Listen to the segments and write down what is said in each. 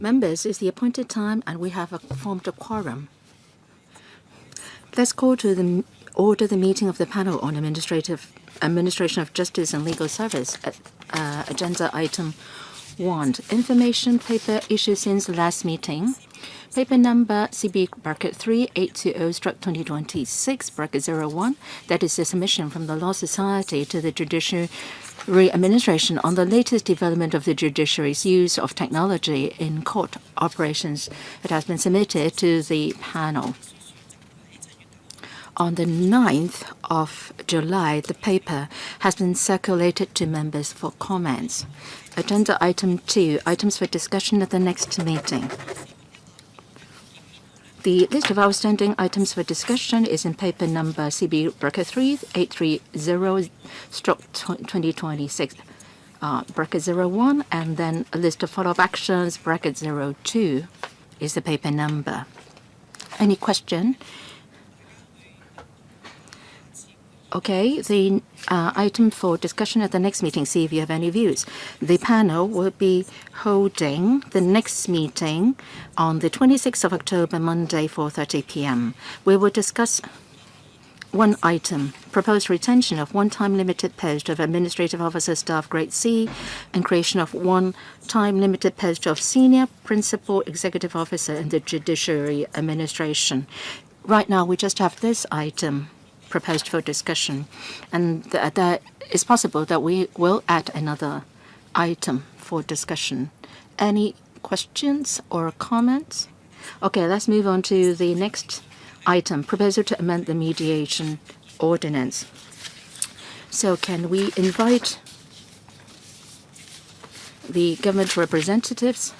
Members, it's the appointed time and we have formed a quorum. Let's call to order the meeting of the panel on administration of justice and legal service. Agenda item 1. Information paper issued since the last meeting. Paper number CB-3820/2026/01. That is the submission from the Law Society to the Judiciary Administration on the latest development of the judiciary's use of technology in court operations. It has been submitted to the panel. On the 9th of July, the paper has been circulated to members for comments. Agenda item 2, items for discussion at the next meeting. The list of outstanding items for discussion is in paper number CB-3830/2026/01, and then a list of follow-up actions, (02) is the paper number. Any question? Okay, the item for discussion at the next meeting, see if you have any views. The panel will be holding the next meeting on the 26th of October, Monday, 4:30 p.m. We will discuss one item, proposed retention of one-time limited post of Administrative Officer Staff Grade C and creation of one-time limited post of Senior Principal Executive Officer in the Judiciary Administration. Right now, we just have this item proposed for discussion, and that it's possible that we will add another item for discussion. Any questions or comments? Okay, let's move on to the next item, proposal to amend the Mediation Ordinance. So can we invite the government representatives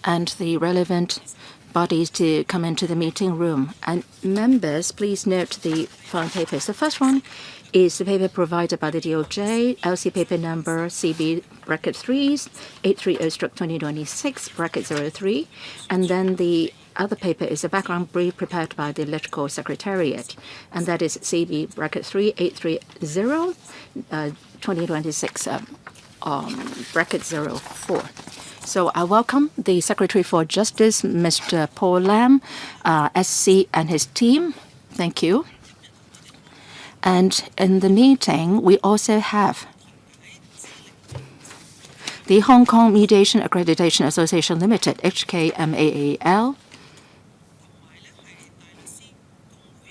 and the relevant bodies to come into the meeting room? And members, please note the following papers. The first one is the paper provided by the DOJ, LC paper number CB-830/2026/03, and then the other paper is a background brief prepared by the Legislative Secretariat, and that is CB-3830/2026/04. So I welcome the Secretary for Justice, Mr. Paul Lam, SC, and his team. Thank you. And in the meeting, we also have the Hong Kong Mediation Accreditation Association Limited, HKMAAL,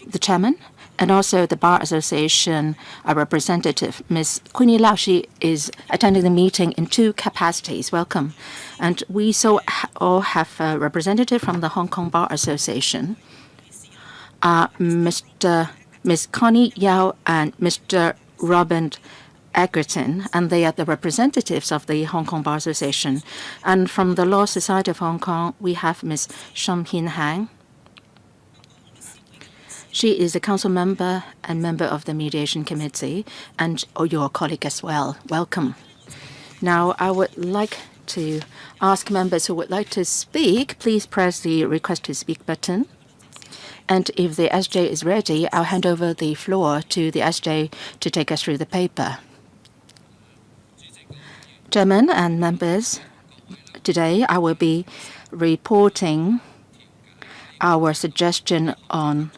the chairman, and also the Bar Association representative, Ms. Queenie Lau. She is attending the meeting in two capacities. Welcome. And we all have a representative from the Hong Kong Bar Association, Ms. Connie Yao and Mr. Robin Egerton, and they are the representatives of the Hong Kong Bar Association. And from the Law Society of Hong Kong, we have Ms. Shum Hin Hang. She is a council member and member of the Mediation Committee, and your colleague as well. Welcome. Now, I would like to ask members who would like to speak, please press the Request to Speak button. And if the SJ is ready, I'll hand over the floor to the SJ to take us through the paper. Chairman and members, today I will be reporting our suggestion on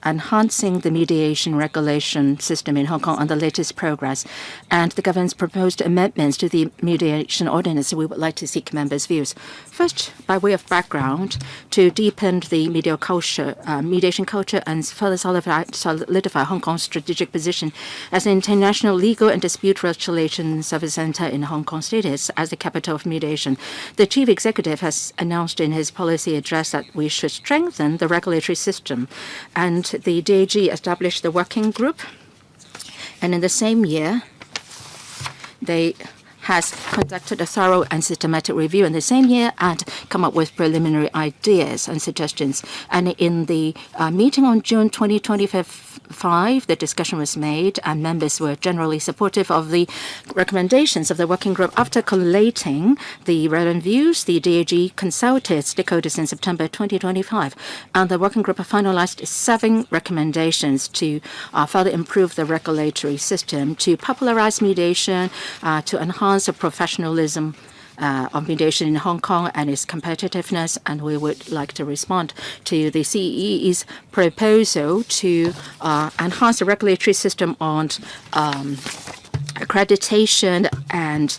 enhancing the mediation regulation system in Hong Kong on the latest progress and the government's proposed amendments to the Mediation Ordinance. We would like to seek members' views. First, by way of background, to deepen the mediation culture and further solidify Hong Kong's strategic position as an international legal and dispute resolution service center in Hong Kong status as the capital of mediation. The Chief Executive has announced in his policy address that we should strengthen the regulatory system, and the DAG established the working group, and in the same year, they has conducted a thorough and systematic review in the same year and come up with preliminary ideas and suggestions. And in the meeting on June 2025, the discussion was made and members were generally supportive of the recommendations of the working group. After collating the relevant views, the DAG consulted stakeholders in September 2025, and the working group finalized 7 recommendations to further improve the regulatory system, to popularize mediation, to enhance the professionalism of mediation in Hong Kong and its competitiveness, and we would like to respond to the CEE's proposal to enhance the regulatory system on accreditation and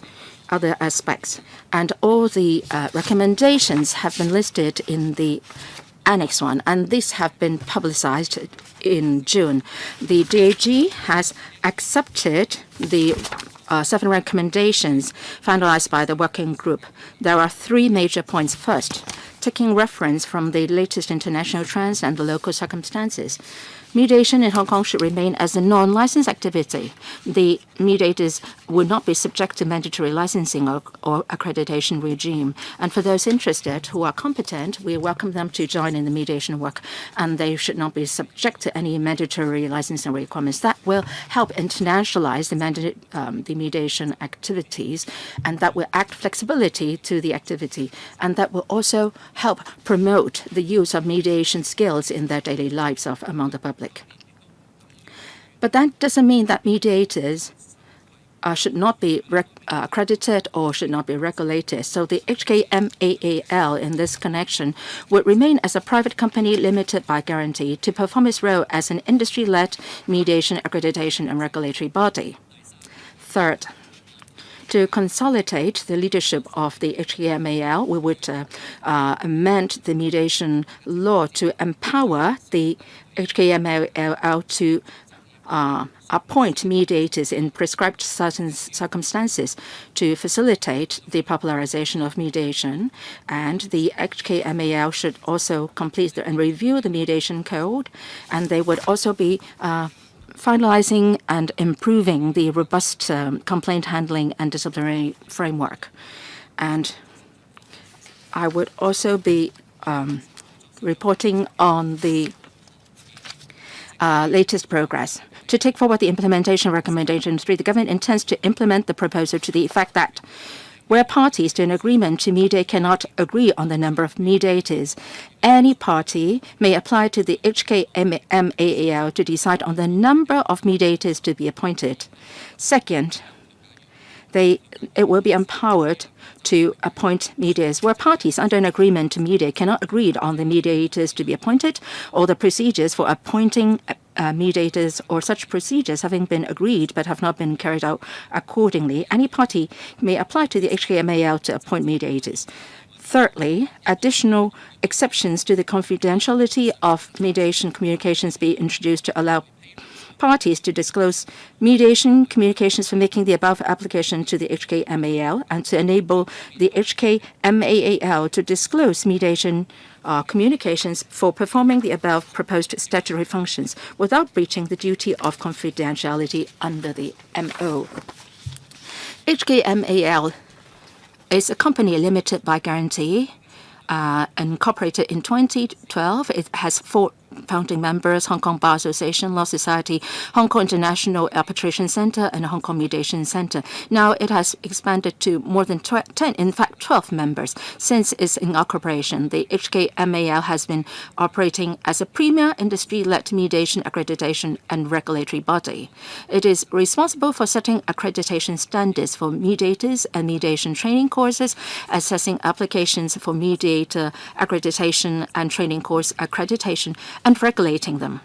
other aspects. And all the recommendations have been listed in the Annex 1, and these have been publicized in June. The DAG has accepted the 7 recommendations finalized by the working group. There are 3 major points. First, taking reference from the latest international trends and the local circumstances, mediation in Hong Kong should remain as a non-licensed activity. The mediators would not be subject to mandatory licensing or accreditation regime. And for those interested who are competent, we welcome them to join in the mediation work, and they should not be subject to any mandatory licensing requirements. That will help internationalize the mediation activities, and that will add flexibility to the activity, and that will also help promote the use of mediation skills in their daily lives among the public. But that doesn't mean that mediators should not be accredited or should not be regulated. So the HKMAAL in this connection would remain as a private company limited by guarantee to perform its role as an industry-led mediation, accreditation, and regulatory body. Third, to consolidate the leadership of the HKMAL, we would amend the mediation law to empower the HKMAL to appoint mediators in prescribed circumstances to facilitate the popularization of mediation. And the HKMAL should also complete and review the mediation code, and they would also be finalizing and improving the robust complaint handling and disciplinary framework. And I would also be reporting on the latest progress. To take forward the implementation recommendation 3, the government intends to implement the proposal to the effect that where parties to an agreement to mediate cannot agree on the number of mediators, any party may apply to the HKMAAL to decide on the number of mediators to be appointed. Second, it will be empowered to appoint mediators. Where parties under an agreement to mediate cannot agree on the mediators to be appointed or the procedures for appointing mediators, or such procedures having been agreed but have not been carried out accordingly, any party may apply to the HKMAL to appoint mediators. Thirdly, additional exceptions to the confidentiality of mediation communications be introduced to allow parties to disclose mediation communications for making the above application to the HKMAL, and to enable the HKMAAL to disclose mediation communications for performing the above proposed statutory functions without breaching the duty of confidentiality under the MO. HKMAL is a company limited by guarantee, incorporated in 2012. It has 4 founding members: Hong Kong Bar Association, Law Society, Hong Kong International Arbitration Center, and Hong Kong Mediation Center. Now it has expanded to more than 10, in fact 12 members. Since its incorporation, the HKMAL has been operating as a premier industry-led mediation, accreditation, and regulatory body. It is responsible for setting accreditation standards for mediators and mediation training courses, assessing applications for mediator accreditation and training course accreditation, and regulating them.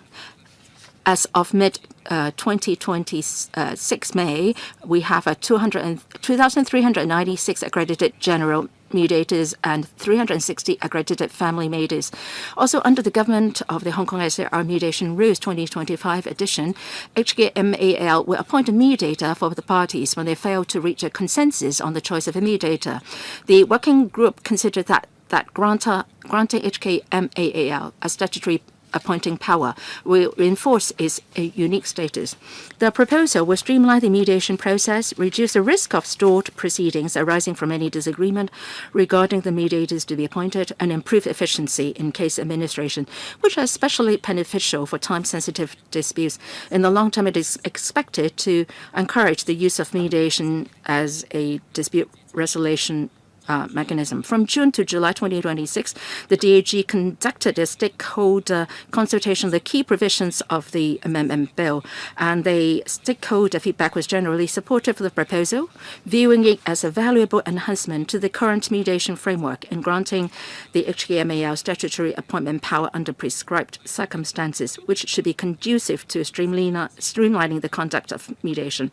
As of mid-2026 May, we have 2,396 accredited general mediators and 360 accredited family mediators. Also, under the government of the Hong Kong SAR Mediation Rules 2025 edition, HKMAL will appoint a mediator for the parties when they fail to reach a consensus on the choice of a mediator. The working group considered that granting HKMAL a statutory appointing power will reinforce its unique status. The proposal will streamline the mediation process, reduce the risk of stalled proceedings arising from any disagreement regarding the mediators to be appointed, and improve efficiency in case administration, which are especially beneficial for time-sensitive disputes. In the long term, it is expected to encourage the use of mediation as a dispute resolution mechanism. From June to July 2026, the DAG conducted a stakeholder consultation on the key provisions of the amendment bill, and the stakeholder feedback was generally supportive of the proposal, viewing it as a valuable enhancement to the current mediation framework in granting the HKMAL statutory appointment power under prescribed circumstances, which should be conducive to streamlining the conduct of mediation.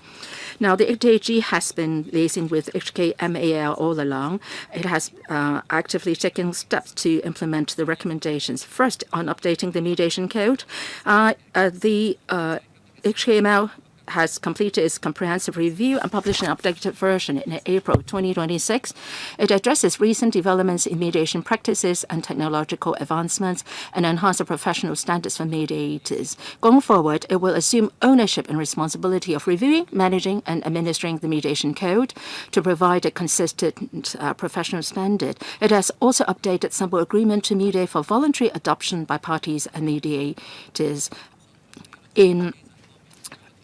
Now, the DAG has been liaising with HKMAL all along. It has actively taken steps to implement the recommendations. First, on updating the mediation code, the HKMAL has completed its comprehensive review and published an updated version in April 2026. It addresses recent developments in mediation practices and technological advancements and enhances professional standards for mediators. Going forward, it will assume ownership and responsibility of reviewing, managing, and administering the mediation code to provide a consistent professional standard. It has also updated sample agreement to mediate for voluntary adoption by parties and mediators. In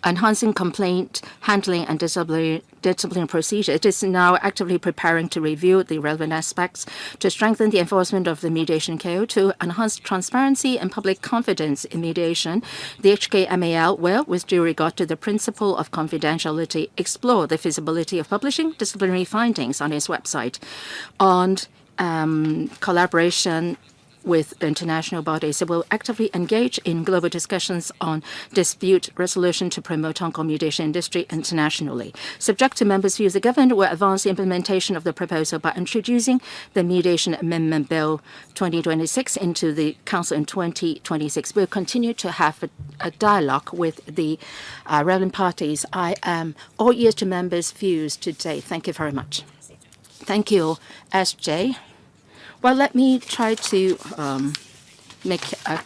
enhancing complaint handling and disciplinary procedure, it is now actively preparing to review the relevant aspects to strengthen the enforcement of the mediation code, to enhance transparency and public confidence in mediation. The HKMAL will, with due regard to the principle of confidentiality, explore the feasibility of publishing disciplinary findings on its website. On collaboration with international bodies, it will actively engage in global discussions on dispute resolution to promote Hong Kong mediation industry internationally. Subject to members' views, the government will advance the implementation of the proposal by introducing the Mediation Amendment Bill 2026 into the Council in 2026. We'll continue to have a dialogue with the relevant parties. I am all ears to members' views today. Thank you very much. Thank you, SJ. Well, let me try to make a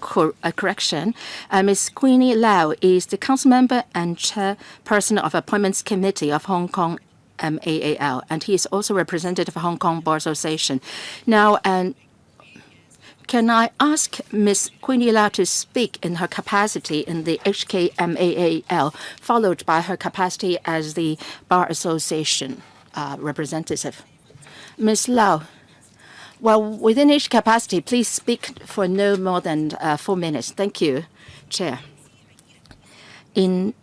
correction. Ms. Queenie Lau is the council member and chairperson of Appointments Committee of Hong Kong MAAL, and he is also representative of Hong Kong Bar Association. Now, can I ask Ms. Queenie Lau to speak in her capacity in the HKMAAL, followed by her capacity as the Bar Association representative? Ms. Lau. Well, within each capacity, please speak for no more than 4 minutes. Thank you, Chair. In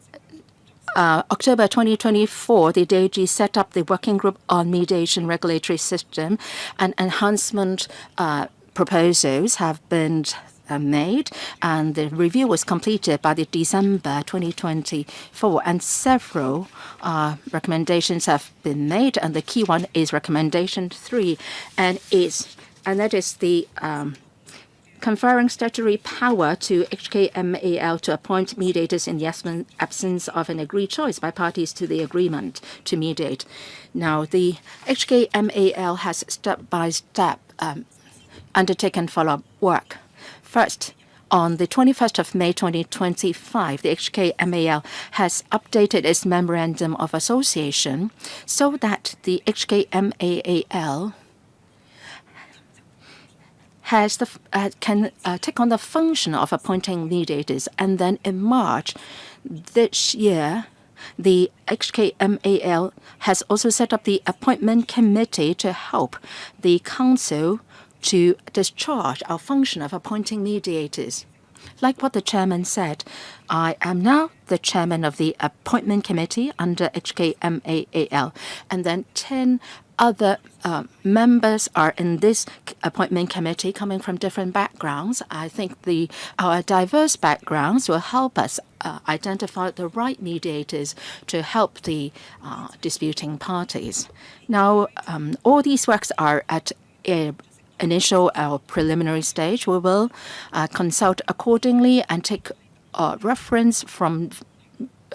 October 2024, the DAG set up the Working Group on Mediation Regulatory System, and enhancement proposals have been made, and the review was completed by the December 2024, and several recommendations have been made, and the key one is recommendation 3, and that is the conferring statutory power to HKMAL to appoint mediators in the absence of an agreed choice by parties to the agreement to mediate. Now, the HKMAL has step by step undertaken follow-up work. First, on the 21st of May 2025, the HKMAL has updated its Memorandum of Association so that the HKMAL can take on the function of appointing mediators. And then in March this year, the HKMAL has also set up the Appointment Committee to help the Council to discharge our function of appointing mediators. Like what the chairman said, I am now the chairman of the Appointment Committee under HKMAAL, and then 10 other members are in this appointment committee coming from different backgrounds. I think our diverse backgrounds will help us identify the right mediators to help the disputing parties. Now, all these works are at initial or preliminary stage. We will consult accordingly and take reference from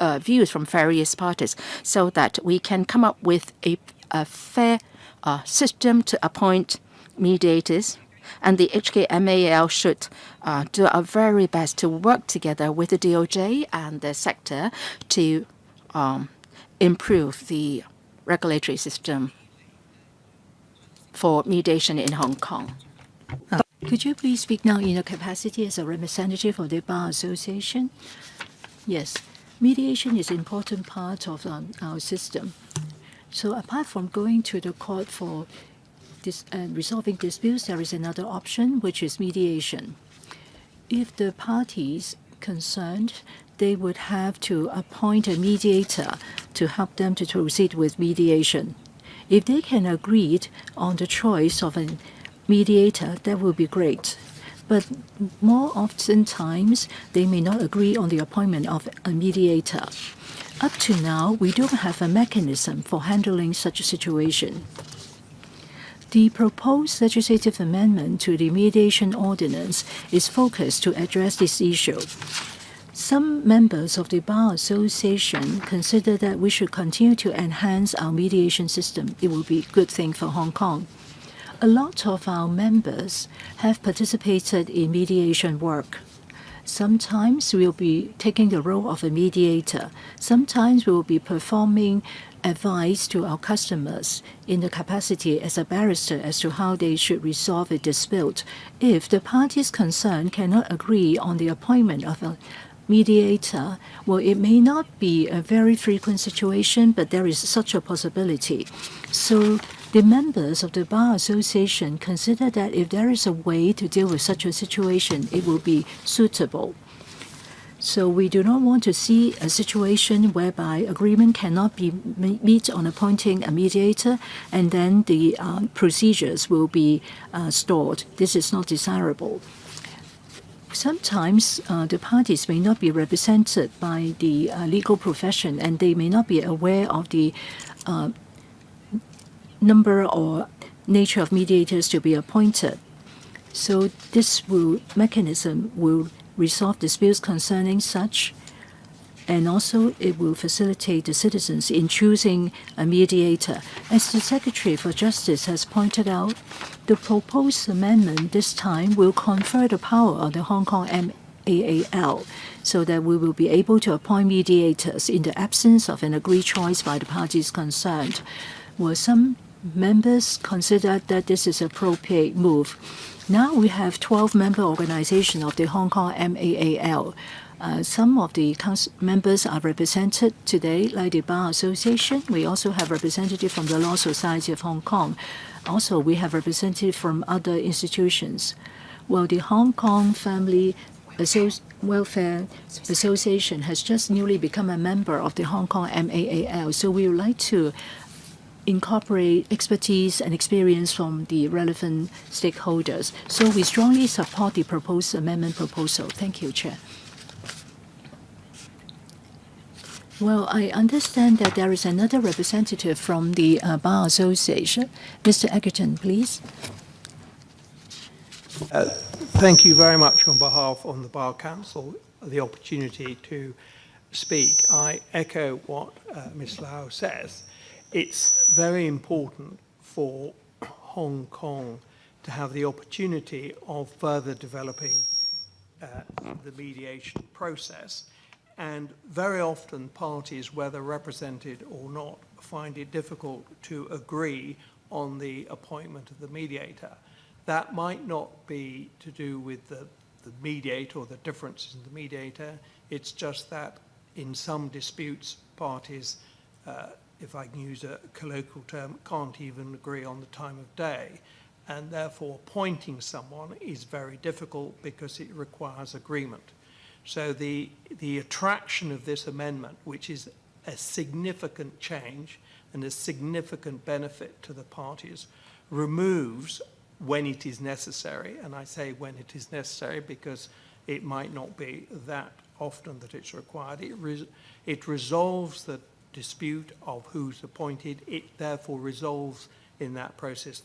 views from various parties so that we can come up with a fair system to appoint mediators. And the HKMAL should do our very best to work together with the DOJ and the sector to improve the regulatory system for mediation in Hong Kong. Could you please speak now in your capacity as a representative of the Bar Association? Yes, mediation is an important part of our system. So apart from going to the court for resolving disputes, there is another option, which is mediation. If the parties concerned, they would have to appoint a mediator to help them to proceed with mediation. If they can agree on the choice of a mediator, that will be great. But more often times, they may not agree on the appointment of a mediator. Up to now, we don't have a mechanism for handling such a situation. The proposed legislative amendment to the Mediation Ordinance is focused to address this issue. Some members of the Bar Association consider that we should continue to enhance our mediation system. It will be a good thing for Hong Kong. A lot of our members have participated in mediation work. Sometimes we'll be taking the role of a mediator. Sometimes we will be performing advice to our customers in the capacity as a barrister as to how they should resolve a dispute. If the parties concerned cannot agree on the appointment of a mediator, well, it may not be a very frequent situation, but there is such a possibility. So the members of the Bar Association consider that if there is a way to deal with such a situation, it will be suitable. So we do not want to see a situation whereby agreement cannot be met on appointing a mediator, and then the procedures will be stalled. This is not desirable. Sometimes the parties may not be represented by the legal profession, and they may not be aware of the number or nature of mediators to be appointed. So this mechanism will resolve disputes concerning such, and also it will facilitate the citizens in choosing a mediator. As the Secretary for Justice has pointed out, the proposed amendment this time will confer the power of the Hong Kong MAAL so that we will be able to appoint mediators in the absence of an agreed choice by the parties concerned. Well, some members consider that this is an appropriate move. Now we have 12-member organization of the Hong Kong MAAL. Some of the members are represented today, like the Bar Association. We also have representatives from the Law Society of Hong Kong. Also, we have representatives from other institutions. Well, the Hong Kong Family Welfare Association has just newly become a member of the Hong Kong MAAL. So we would like to incorporate expertise and experience from the relevant stakeholders. So we strongly support the proposed amendment proposal. Thank you, Chair. Well, I understand that there is another representative from the Bar Association. Mr. Egerton, please. Thank you very much on behalf of the Bar Council the opportunity to speak. I echo what Ms. Lau says. It's very important for Hong Kong to have the opportunity of further developing the mediation process. And very often parties, whether represented or not, find it difficult to agree on the appointment of the mediator. That might not be to do with the mediator or the differences in the mediator. It's just that in some disputes, parties, if I can use a colloquial term, can't even agree on the time of day. And therefore, appointing someone is very difficult because it requires agreement. So the attraction of this amendment, which is a significant change and a significant benefit to the parties, removes when it is necessary, and I say when it is necessary because it might not be that often that it's required. It resolves the dispute of who's appointed. It therefore resolves in that process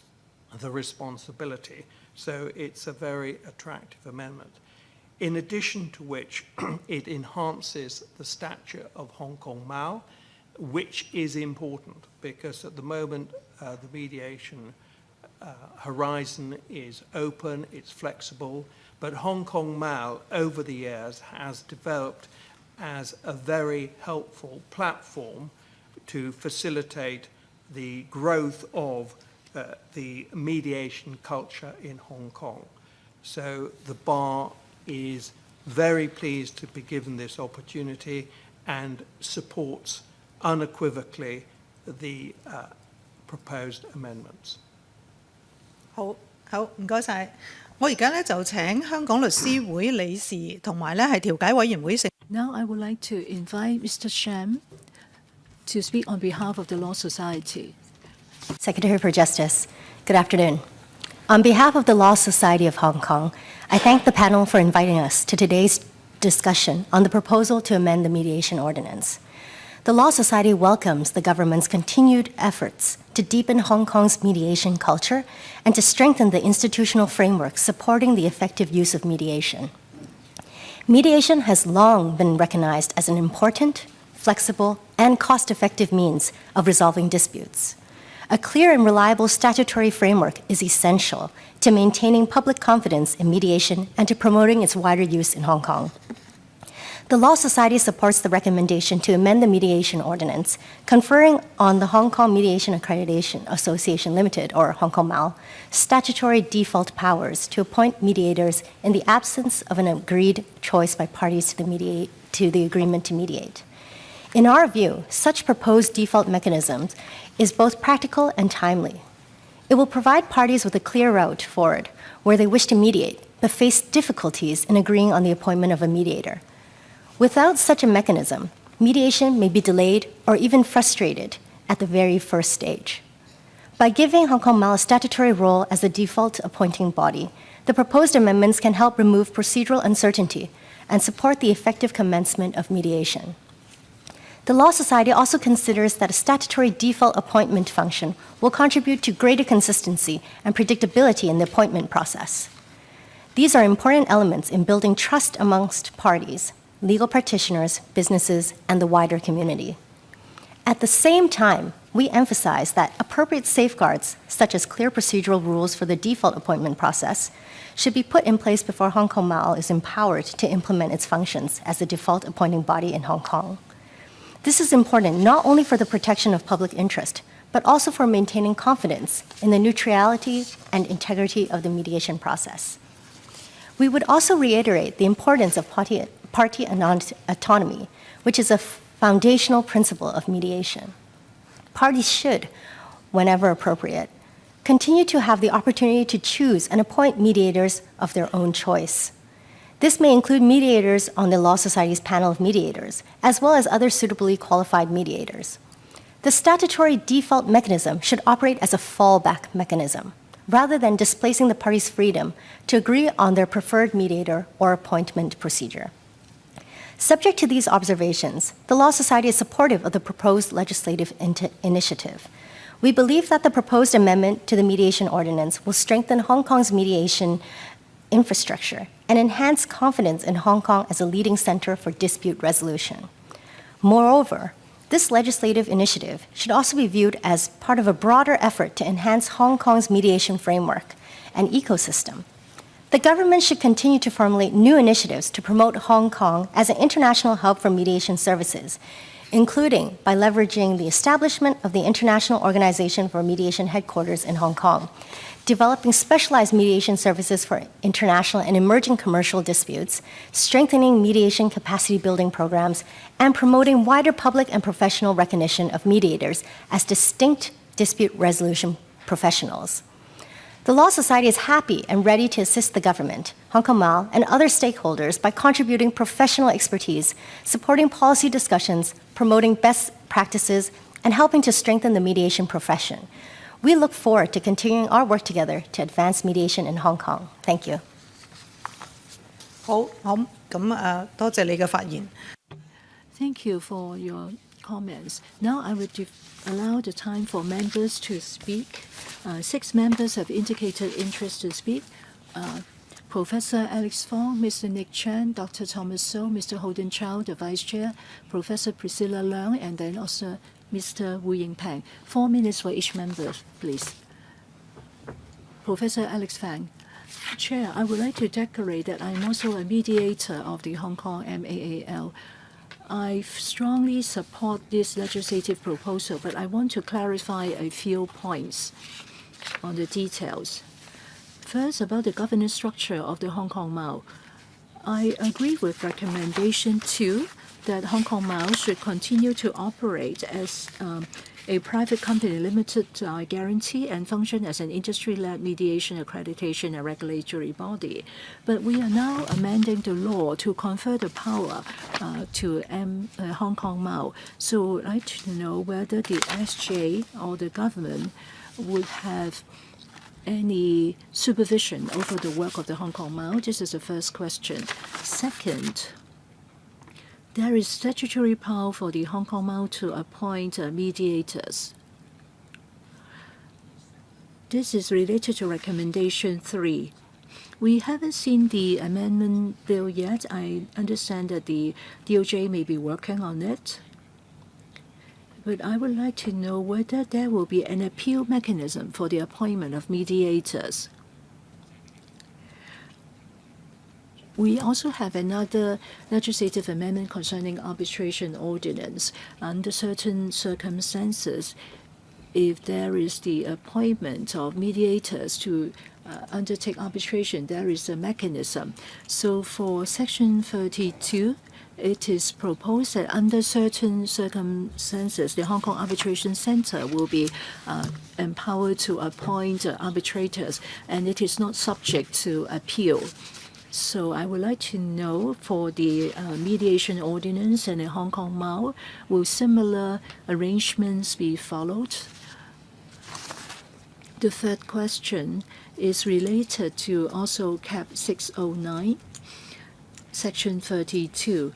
the responsibility. So it's a very attractive amendment. In addition to which, it enhances the stature of Hong Kong MAO, which is important because at the moment the mediation horizon is open, it's flexible, but Hong Kong MAO over the years has developed as a very helpful platform to facilitate the growth of the mediation culture in Hong Kong. So the Bar is very pleased to be given this opportunity and supports unequivocally the proposed amendments. 好，唔該晒。我而家咧就請香港律師會理事同埋咧係調解委員會成。Now I would like to invite Mr. Sham to speak on behalf of the Law Society. Secretary for Justice, good afternoon. On behalf of the Law Society of Hong Kong, I thank the panel for inviting us to today's discussion on the proposal to amend the Mediation Ordinance. The Law Society welcomes the government's continued efforts to deepen Hong Kong's mediation culture and to strengthen the institutional framework supporting the effective use of mediation. Mediation has long been recognized as an important, flexible, and cost-effective means of resolving disputes. A clear and reliable statutory framework is essential to maintaining public confidence in mediation and to promoting its wider use in Hong Kong. The Law Society supports the recommendation to amend the Mediation Ordinance, conferring on the Hong Kong Mediation Accreditation Association Limited, or Hong Kong MAL, statutory default powers to appoint mediators in the absence of an agreed choice by parties to the agreement to mediate. In our view, such proposed default mechanisms is both practical and timely. It will provide parties with a clear route forward where they wish to mediate, but face difficulties in agreeing on the appointment of a mediator. Without such a mechanism, mediation may be delayed or even frustrated at the very first stage. By giving Hong Kong MAL a statutory role as the default appointing body, the proposed amendments can help remove procedural uncertainty and support the effective commencement of mediation. The Law Society also considers that a statutory default appointment function will contribute to greater consistency and predictability in the appointment process. These are important elements in building trust amongst parties, legal practitioners, businesses, and the wider community. At the same time, we emphasize that appropriate safeguards, such as clear procedural rules for the default appointment process, should be put in place before Hong Kong MAL is empowered to implement its functions as the default appointing body in Hong Kong. This is important not only for the protection of public interest, but also for maintaining confidence in the neutrality and integrity of the mediation process. We would also reiterate the importance of party autonomy, which is a foundational principle of mediation. Parties should, whenever appropriate, continue to have the opportunity to choose and appoint mediators of their own choice. This may include mediators on the Law Society's panel of mediators, as well as other suitably qualified mediators. The statutory default mechanism should operate as a fallback mechanism, rather than displacing the parties' freedom to agree on their preferred mediator or appointment procedure. Subject to these observations, the Law Society is supportive of the proposed legislative initiative. We believe that the proposed amendment to the Mediation Ordinance will strengthen Hong Kong's mediation infrastructure and enhance confidence in Hong Kong as a leading center for dispute resolution. Moreover, this legislative initiative should also be viewed as part of a broader effort to enhance Hong Kong's mediation framework and ecosystem. The government should continue to formulate new initiatives to promote Hong Kong as an international hub for mediation services, including by leveraging the establishment of the International Organization for Mediation headquarters in Hong Kong, developing specialized mediation services for international and emerging commercial disputes, strengthening mediation capacity building programs, and promoting wider public and professional recognition of mediators as distinct dispute resolution professionals. The Law Society is happy and ready to assist the government, Hong Kong MAL, and other stakeholders by contributing professional expertise, supporting policy discussions, promoting best practices, and helping to strengthen the mediation profession. We look forward to continuing our work together to advance mediation in Hong Kong. Thank you. 好，多謝你嘅發言。Thank you for your comments. Now I would allow the time for members to speak. 6 members have indicated interest to speak. Professor Alex Fong, Mr. Nick Chan, Dr. Thomas So, Mr. Holden Chow, the Vice Chair, Professor Priscilla Leung, and then also Mr. Wu Yingpeng. 4 minutes for each member, please. Professor Alex Fang. Chair, I would like to declare that I'm also a mediator of the Hong Kong MAAL. I strongly support this legislative proposal, but I want to clarify a few points on the details. First, about the governance structure of the Hong Kong MAL. I agree with recommendation 2 that Hong Kong MAL should continue to operate as a private company limited guarantee and function as an industry-led mediation, accreditation, and regulatory body. But we are now amending the law to confer the power to Hong Kong Mao. So I'd like to know whether the SJ or the government would have any supervision over the work of the Hong Kong Mao. This is the first question. Second, there is statutory power for the Hong Kong Mao to appoint mediators. This is related to recommendation 3. We haven't seen the amendment bill yet. I understand that the DOJ may be working on it. But I would like to know whether there will be an appeal mechanism for the appointment of mediators. We also have another legislative amendment concerning arbitration ordinance. Under certain circumstances, if there is the appointment of mediators to undertake arbitration, there is a mechanism. So for Section 32, it is proposed that under certain circumstances, the Hong Kong Arbitration Centre will be empowered to appoint arbitrators, and it is not subject to appeal. So I would like to know for the mediation ordinance and the Hong Kong Mao, will similar arrangements be followed? The third question is related to also Cap 609, Section 32.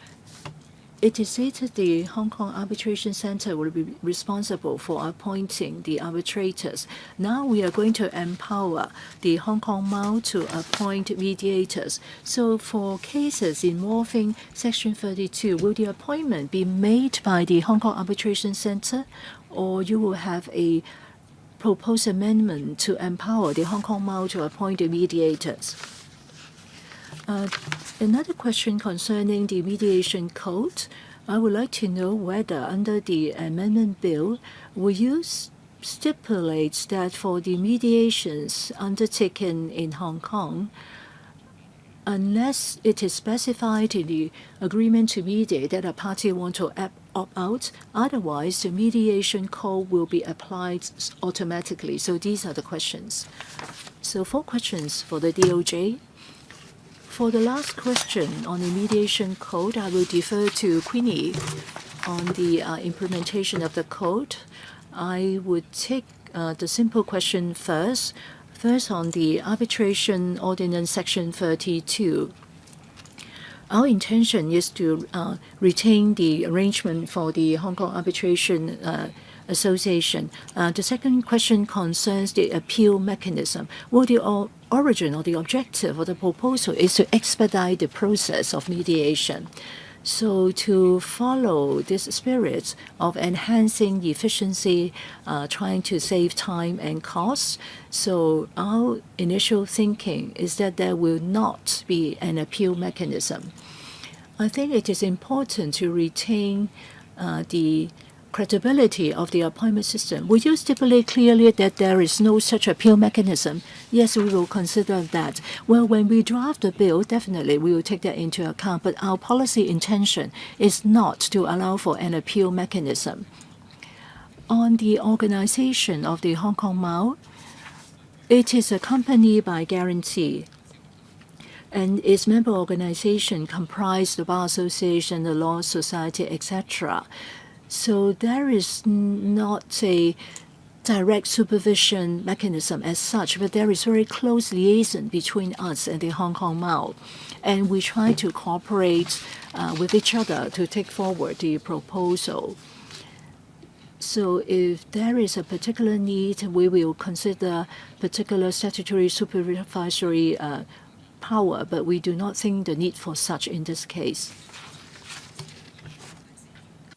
It is stated the Hong Kong Arbitration Centre will be responsible for appointing the arbitrators. Now we are going to empower the Hong Kong Mao to appoint mediators. So for cases involving Section 32, will the appointment be made by the Hong Kong Arbitration Centre, or you will have a proposed amendment to empower the Hong Kong Mao to appoint the mediators? Another question concerning the mediation code. I would like to know whether under the amendment bill, will you stipulate that for the mediations undertaken in Hong Kong, unless it is specified in the agreement to mediate that a party wants to opt out, otherwise the mediation code will be applied automatically? So these are the questions. So 4 questions for the DOJ. For the last question on the mediation code, I will defer to Queenie on the implementation of the code. I would take the simple question first. First, on the Arbitration Ordinance Section 32. Our intention is to retain the arrangement for the Hong Kong Arbitration Association. The second question concerns the appeal mechanism. Will the origin or the objective of the proposal is to expedite the process of mediation? So to follow this spirit of enhancing efficiency, trying to save time and costs, so our initial thinking is that there will not be an appeal mechanism. I think it is important to retain the credibility of the appointment system. Will you stipulate clearly that there is no such appeal mechanism? Yes, we will consider that. Well, when we draft the bill, definitely we will take that into account, but our policy intention is not to allow for an appeal mechanism. On the organization of the Hong Kong Mao, it is a company by guarantee, and its member organization comprise the Bar Association, the Law Society, etc. So there is not a direct supervision mechanism as such, but there is very close liaison between us and the Hong Kong Mao. And we try to cooperate with each other to take forward the proposal. So if there is a particular need, we will consider particular statutory supervisory power, but we do not think the need for such in this case.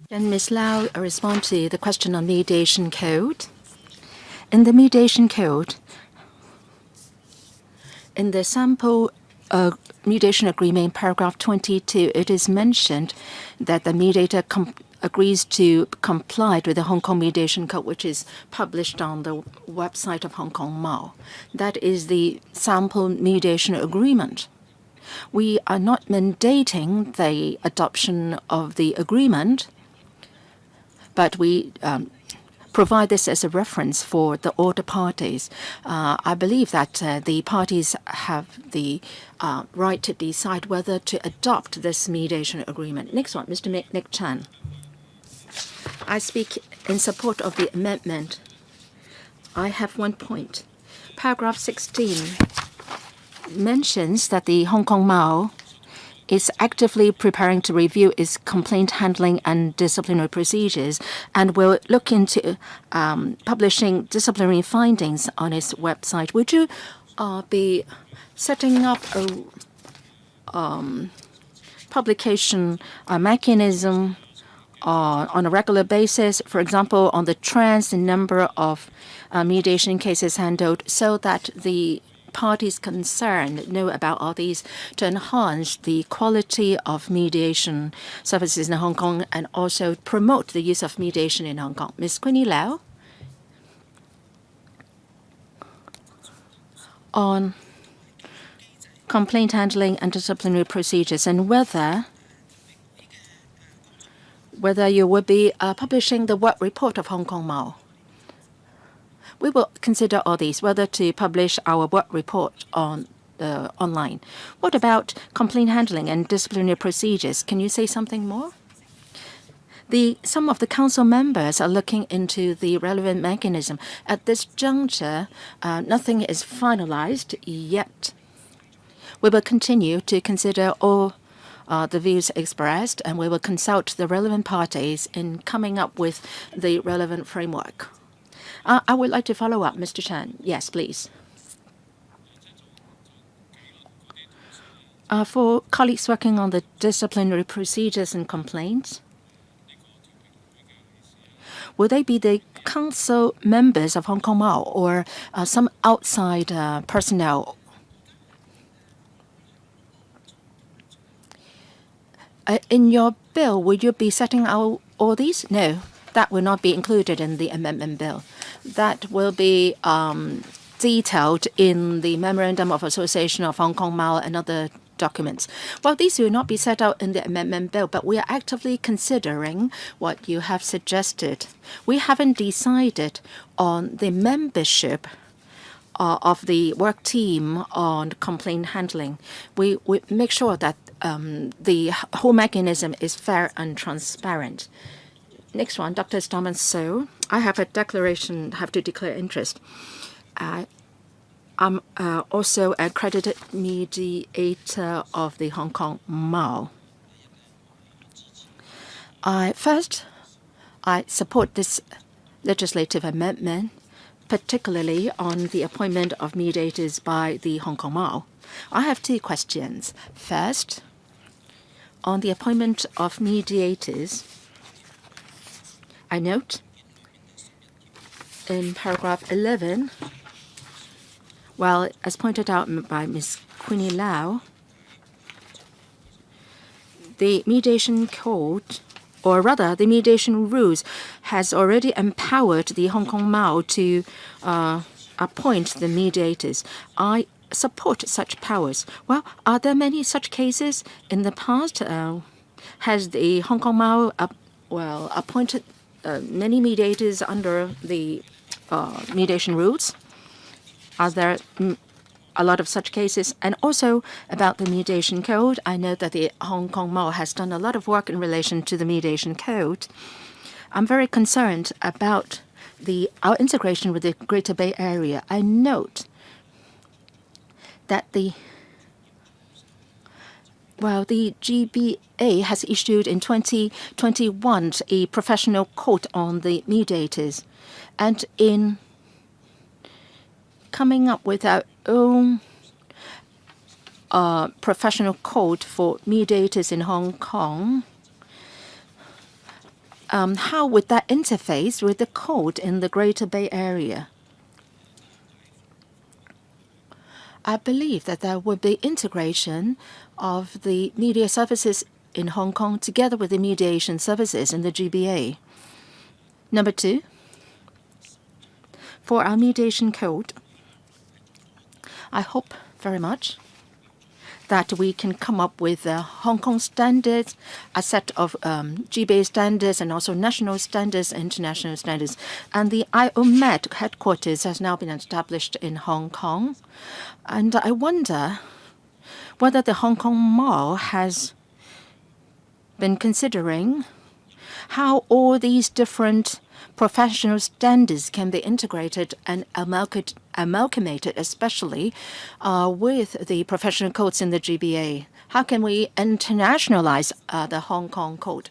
Then Ms. Lau respond to the question on mediation code. In the mediation code, in the sample mediation agreement, paragraph 22, it is mentioned that the mediator agrees to comply with the Hong Kong Mediation Code, which is published on the website of Hong Kong Mao. That is the sample mediation agreement. We are not mandating the adoption of the agreement, but we provide this as a reference for all the parties. I believe that the parties have the right to decide whether to adopt this mediation agreement. Next one, Mr. Nick Chan. I speak in support of the amendment. I have one point. Paragraph 16 mentions that the Hong Kong Mao is actively preparing to review its complaint handling and disciplinary procedures and will look into publishing disciplinary findings on its website. Would you be setting up a publication mechanism on a regular basis, for example, on the trends and number of mediation cases handled, so that the parties concerned know about all these to enhance the quality of mediation services in Hong Kong and also promote the use of mediation in Hong Kong? Ms. Queenie Lau? On complaint handling and disciplinary procedures, and whether you will be publishing the work report of Hong Kong Mao. We will consider all these, whether to publish our work report on online. What about complaint handling and disciplinary procedures? Can you say something more? Some of the council members are looking into the relevant mechanism. At this juncture, nothing is finalized yet. We will continue to consider all the views expressed, and we will consult the relevant parties in coming up with the relevant framework. I would like to follow up, Mr. Chan. Yes, please. For colleagues working on the disciplinary procedures and complaints, will they be the council members of Hong Kong Mao or some outside personnel? In your bill, will you be setting out all these? No, that will not be included in the amendment bill. That will be detailed in the Memorandum of Association of Hong Kong Mao and other documents. Well, these will not be set out in the amendment bill, but we are actively considering what you have suggested. We haven't decided on the membership of the work team on complaint handling. We make sure that the whole mechanism is fair and transparent. Next one, Dr. Storman So. I have a declaration, have to declare interest. I'm also a accredited mediator of the Hong Kong Mao. First, I support this legislative amendment, particularly on the appointment of mediators by the Hong Kong Mao. I have two questions. First, on the appointment of mediators, I note in paragraph 11, well, as pointed out by Ms. Queenie Lau, the mediation code, or rather the mediation rules, has already empowered the Hong Kong Mao to appoint the mediators. I support such powers. Well, are there many such cases in the past? Has the Hong Kong Mao appointed many mediators under the mediation rules? Are there a lot of such cases? And also about the mediation code, I know that the Hong Kong Mao has done a lot of work in relation to the mediation code. I'm very concerned about our integration with the Greater Bay Area. I note that the GBA has issued in 2021 a professional code on the mediators, and in coming up with our own professional code for mediators in Hong Kong, how would that interface with the code in the Greater Bay Area? I believe that there would be integration of the media services in Hong Kong together with the mediation services in the GBA. Number two, for our mediation code, I hope very much that we can come up with Hong Kong standards, a set of GBA standards, and also national standards, international standards. And the IOMED headquarters has now been established in Hong Kong. And I wonder whether the Hong Kong Mall has been considering how all these different professional standards can be integrated and amalgamated, especially with the professional codes in the GBA. How can we internationalize the Hong Kong code?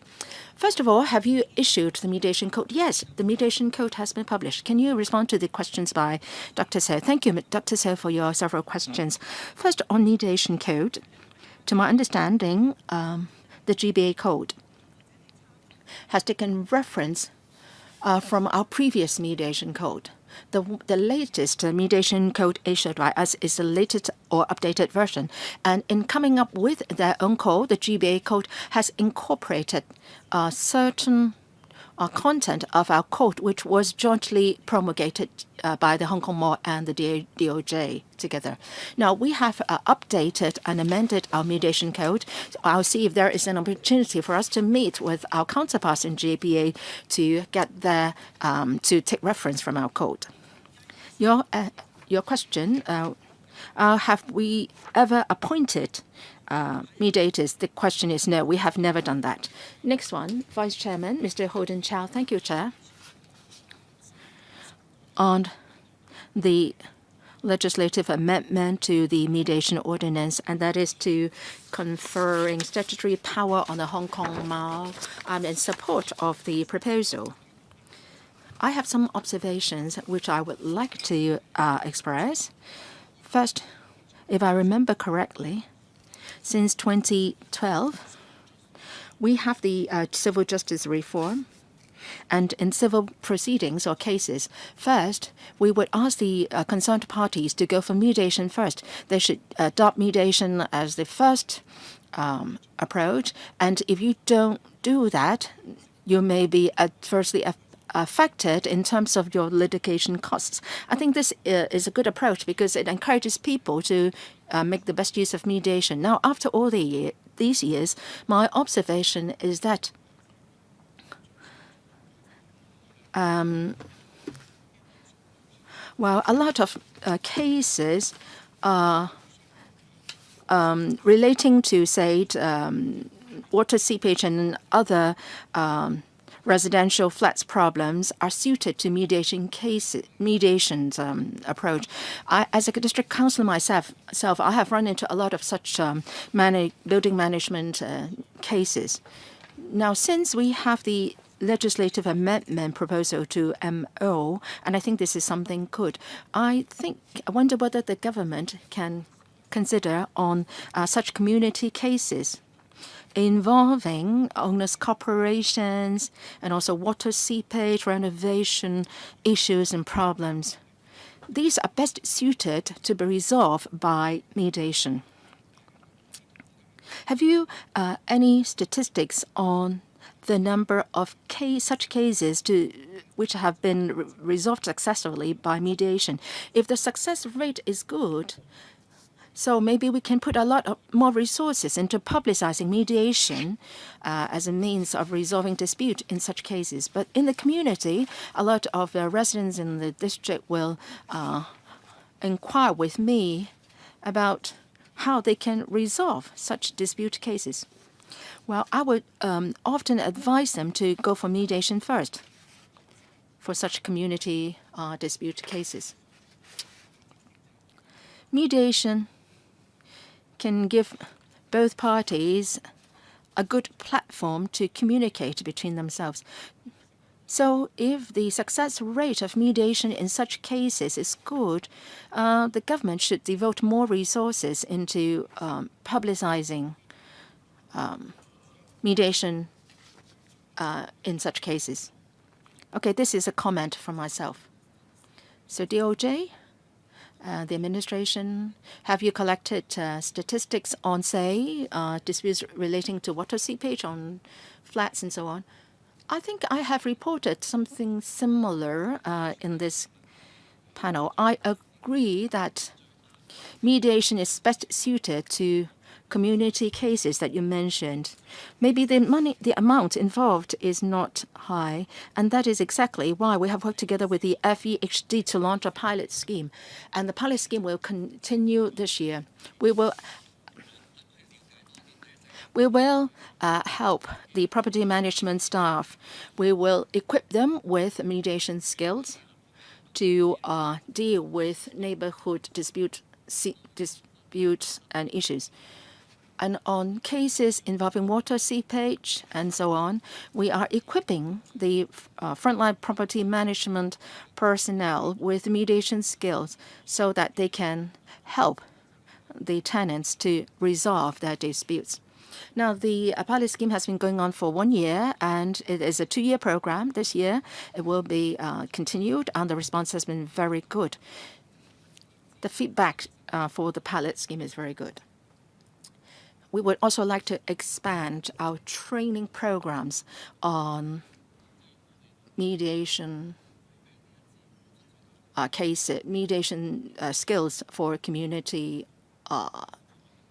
First of all, have you issued the mediation code? Yes, the mediation code has been published. Can you respond to the questions by Dr. So? Thank you, Dr. So, for your several questions. First, on mediation code, to my understanding, the GBA code has taken reference from our previous mediation code. The latest mediation code issued by us is the latest or updated version. And in coming up with their own code, the GBA code has incorporated certain content of our code, which was jointly promulgated by the Hong Kong Mall and the DOJ together. Now, we have updated and amended our mediation code. So I'll see if there is an opportunity for us to meet with our counterparts in GBA to get there to take reference from our code. Your question, have we ever appointed mediators? The question is no, we have never done that. Next one, Vice Chairman, Mr. Holden Chow. Thank you, Chair. On the legislative amendment to the Mediation Ordinance, and that is to conferring statutory power on the Hong Kong Mall in support of the proposal. I have some observations which I would like to express. First, if I remember correctly, since 2012, we have the civil justice reform. And in civil proceedings or cases, first, we would ask the concerned parties to go for mediation first. They should adopt mediation as the first approach. And if you don't do that, you may be adversely affected in terms of your litigation costs. I think this is a good approach because it encourages people to make the best use of mediation. Now, after all these years, my observation is that well, a lot of cases are relating to, say, water seepage and other residential flats problems are suited to mediation's approach. As a district councillor myself, I have run into a lot of such building management cases. Now, since we have the legislative amendment proposal to MO, and I think this is something good, I wonder whether the government can consider on such community cases involving owners' corporations and also water seepage, renovation issues and problems. These are best suited to be resolved by mediation. Have you any statistics on the number of such cases which have been resolved successfully by mediation? If the success rate is good, so maybe we can put a lot more resources into publicizing mediation as a means of resolving dispute in such cases. But in the community, a lot of residents in the district will inquire with me about how they can resolve such dispute cases. Well, I would often advise them to go for mediation first for such community dispute cases. Mediation can give both parties a good platform to communicate between themselves. So if the success rate of mediation in such cases is good, the government should devote more resources into publicizing mediation in such cases. Okay, this is a comment from myself. So DOJ, the administration, have you collected statistics on, say, disputes relating to water seepage on flats and so on? I think I have reported something similar in this panel. I agree that mediation is best suited to community cases that you mentioned, maybe the amount involved is not high, and that is exactly why we have worked together with the FEHD to launch a pilot scheme, and the pilot scheme will continue this year. We will help the property management staff. We will equip them with mediation skills to deal with neighborhood disputes and issues. And on cases involving water seepage and so on, we are equipping the frontline property management personnel with mediation skills so that they can help the tenants to resolve their disputes. Now, the pilot scheme has been going on for 1 year, and it is a 2-year program. This year, it will be continued, and the response has been very good. The feedback for the pilot scheme is very good. We would also like to expand our training programs on mediation skills for community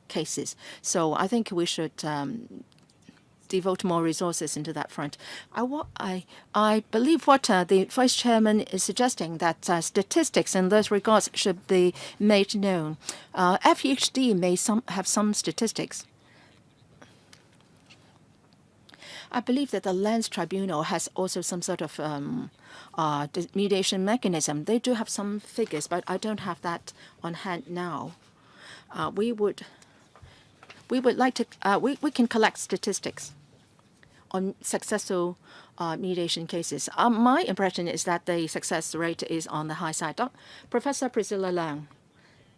cases. So I think we should devote more resources into that front. I believe what the Vice Chairman is suggesting, that statistics in those regards should be made known. FEHD may have some statistics. I believe that the Lands Tribunal has also some sort of mediation mechanism. They do have some figures, but I don't have that on hand now. We would like to, we can collect statistics on successful mediation cases. My impression is that the success rate is on the high side. Professor Priscilla Leung,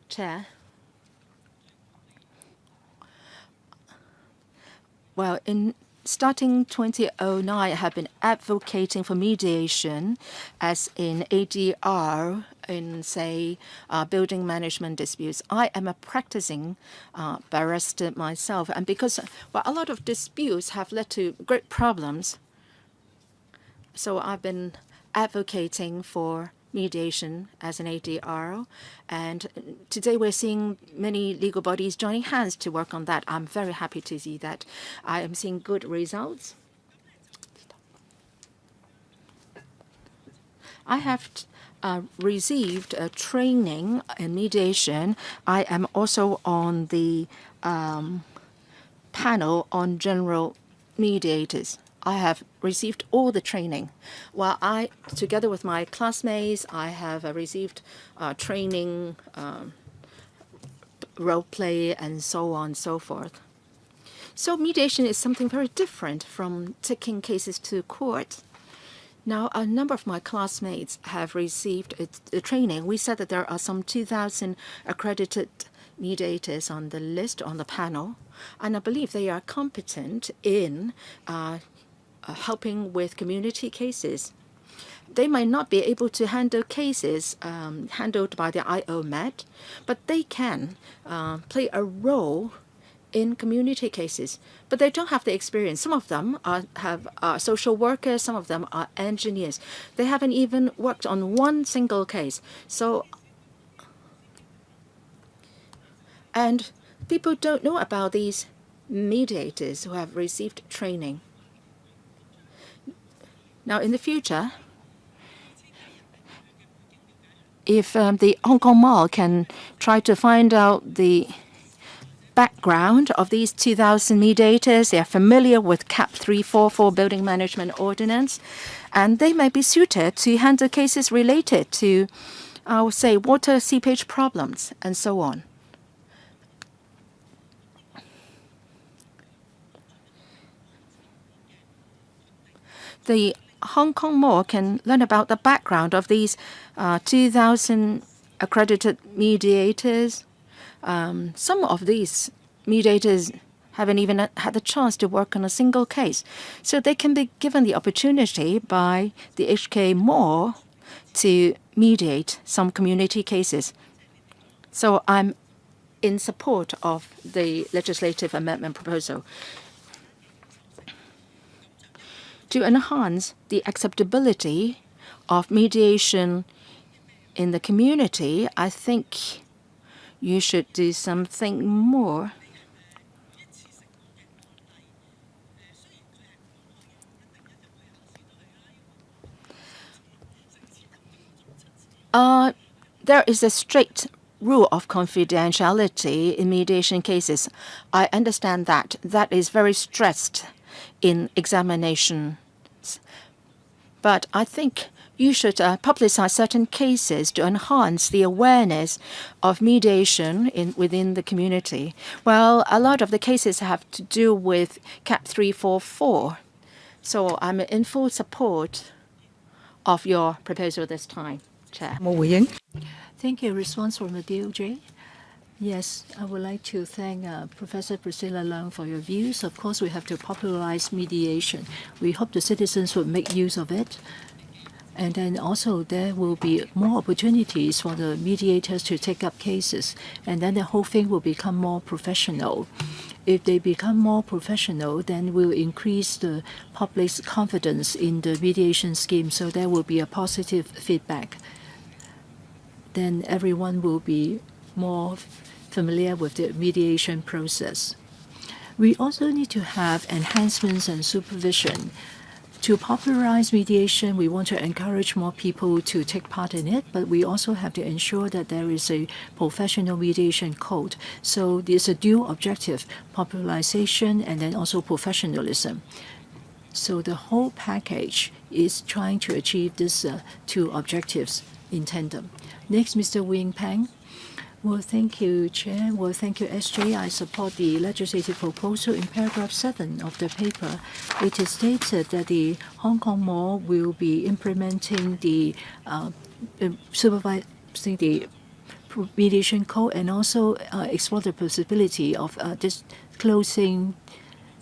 Chair. Well, starting 2009, I have been advocating for mediation as in ADR in, say, building management disputes. I am a practicing barrister myself, and because a lot of disputes have led to great problems, so I've been advocating for mediation as an ADR, and today we're seeing many legal bodies joining hands to work on that. I'm very happy to see that. I am seeing good results. I have received a training in mediation. I am also on the panel on general mediators. I have received all the training. While together with my classmates, I have received training, role play, and so on and so forth. So mediation is something very different from taking cases to court. Now, a number of my classmates have received the training. We said that there are some 2,000 accredited mediators on the list, on the panel, and I believe they are competent in helping with community cases. They might not be able to handle cases handled by the IOMED, but they can play a role in community cases. But they don't have the experience. Some of them are social workers, some of them are engineers. They haven't even worked on one single case. And people don't know about these mediators who have received training. Now, in the future, if the Hong Kong Mall can try to find out the background of these 2,000 mediators, they are familiar with CAP 344 Building Management Ordinance, and they may be suited to handle cases related to, I would say, water seepage problems and so on. The Hong Kong Mall can learn about the background of these 2,000 accredited mediators. Some of these mediators haven't even had the chance to work on a single case. So they can be given the opportunity by the HK Mall to mediate some community cases. So I'm in support of the legislative amendment proposal. To enhance the acceptability of mediation in the community, I think you should do something more. There is a strict rule of confidentiality in mediation cases. I understand that that is very stressed in examinations. But I think you should publicize certain cases to enhance the awareness of mediation within the community. Well, a lot of the cases have to do with CAP 344. So I'm in full support of your proposal this time, Chair. 冇回應。 Thank you. Response from the DOJ. Yes, I would like to thank Professor Priscilla Leung for your views. Of course, we have to popularize mediation. We hope the citizens will make use of it. And then also there will be more opportunities for the mediators to take up cases. And then the whole thing will become more professional. If they become more professional, then we'll increase the public's confidence in the mediation scheme. So there will be a positive feedback. Then everyone will be more familiar with the mediation process. We also need to have enhancements and supervision. To popularize mediation, we want to encourage more people to take part in it, but we also have to ensure that there is a professional mediation code. So there's a dual objective, popularization and then also professionalism. So the whole package is trying to achieve these two objectives in tandem. Next, Mr. Wing Pang. Well, thank you, Chair. Well, thank you, SJ. I support the legislative proposal. In paragraph 7 of the paper, it is stated that the Hong Kong Mall will be implementing the supervising the mediation code and also explore the possibility of disclosing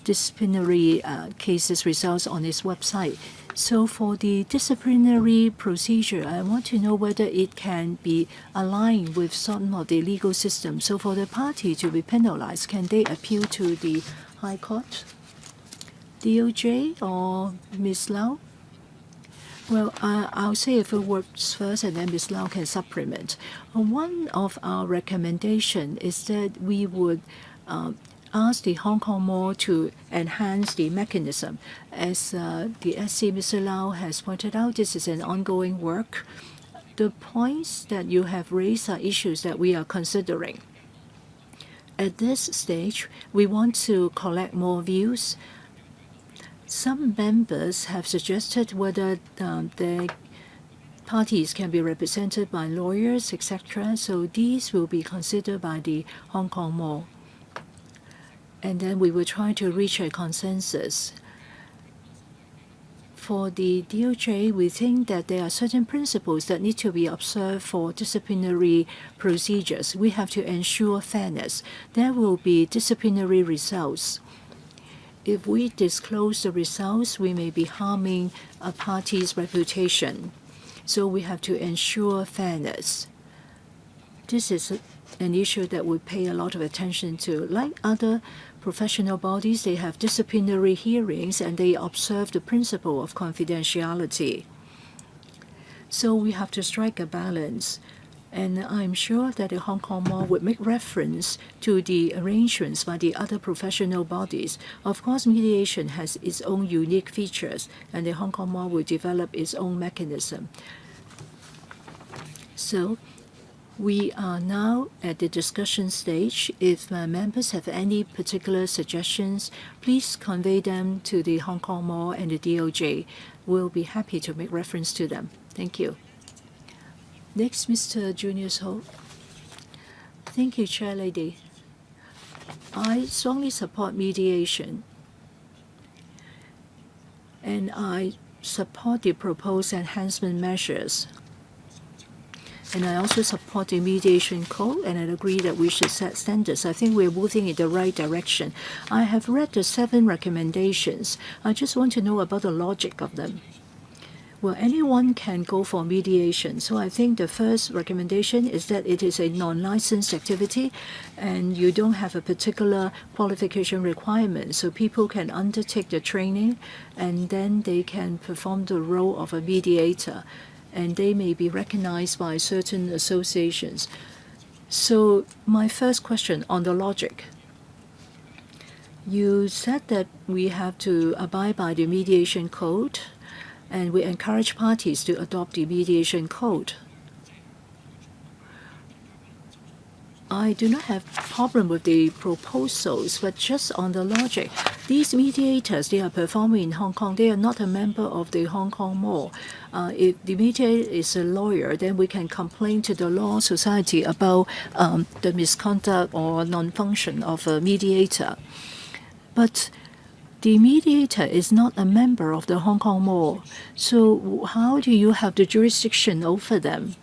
disciplinary cases results on its website. So for the disciplinary procedure, I want to know whether it can be aligned with some of the legal system. So for the party to be penalized, can they appeal to the High Court, DOJ, or Ms. Lau? Well, I'll say a few words first, and then Ms. Lau can supplement. One of our recommendations is that we would ask the Hong Kong Mall to enhance the mechanism. As the SC, Mr. Lau, has pointed out, this is an ongoing work. The points that you have raised are issues that we are considering. At this stage, we want to collect more views. Some members have suggested whether the parties can be represented by lawyers, etc. So these will be considered by the Hong Kong Mall. And then we will try to reach a consensus. For the DOJ, we think that there are certain principles that need to be observed for disciplinary procedures. We have to ensure fairness. There will be disciplinary results. If we disclose the results, we may be harming a party's reputation. So we have to ensure fairness. This is an issue that we pay a lot of attention to. Like other professional bodies, they have disciplinary hearings and they observe the principle of confidentiality. So we have to strike a balance. And I'm sure that the Hong Kong Mall would make reference to the arrangements by the other professional bodies. Of course, mediation has its own unique features, and the Hong Kong Mall will develop its own mechanism. So we are now at the discussion stage. If members have any particular suggestions, please convey them to the Hong Kong Mall and the DOJ. We'll be happy to make reference to them. Thank you. Next, Mr. Junius Ho. Thank you, Chair Lady. I strongly support mediation, and I support the proposed enhancement measures. And I also support the mediation code, and I agree that we should set standards. I think we're moving in the right direction. I have read the 7 recommendations. I just want to know about the logic of them. Well, anyone can go for mediation. So I think the first recommendation is that it is a non-licensed activity and you don't have a particular qualification requirement. So people can undertake the training and then they can perform the role of a mediator, and they may be recognized by certain associations. So my first question on the logic. You said that we have to abide by the mediation code, and we encourage parties to adopt the mediation code. I do not have problem with the proposals, but just on the logic. These mediators, they are performing in Hong Kong. They are not a member of the Hong Kong Mall. If the mediator is a lawyer, then we can complain to the Law Society about the misconduct or non-function of a mediator. But the mediator is not a member of the Hong Kong Mall. So how do you have the jurisdiction over them?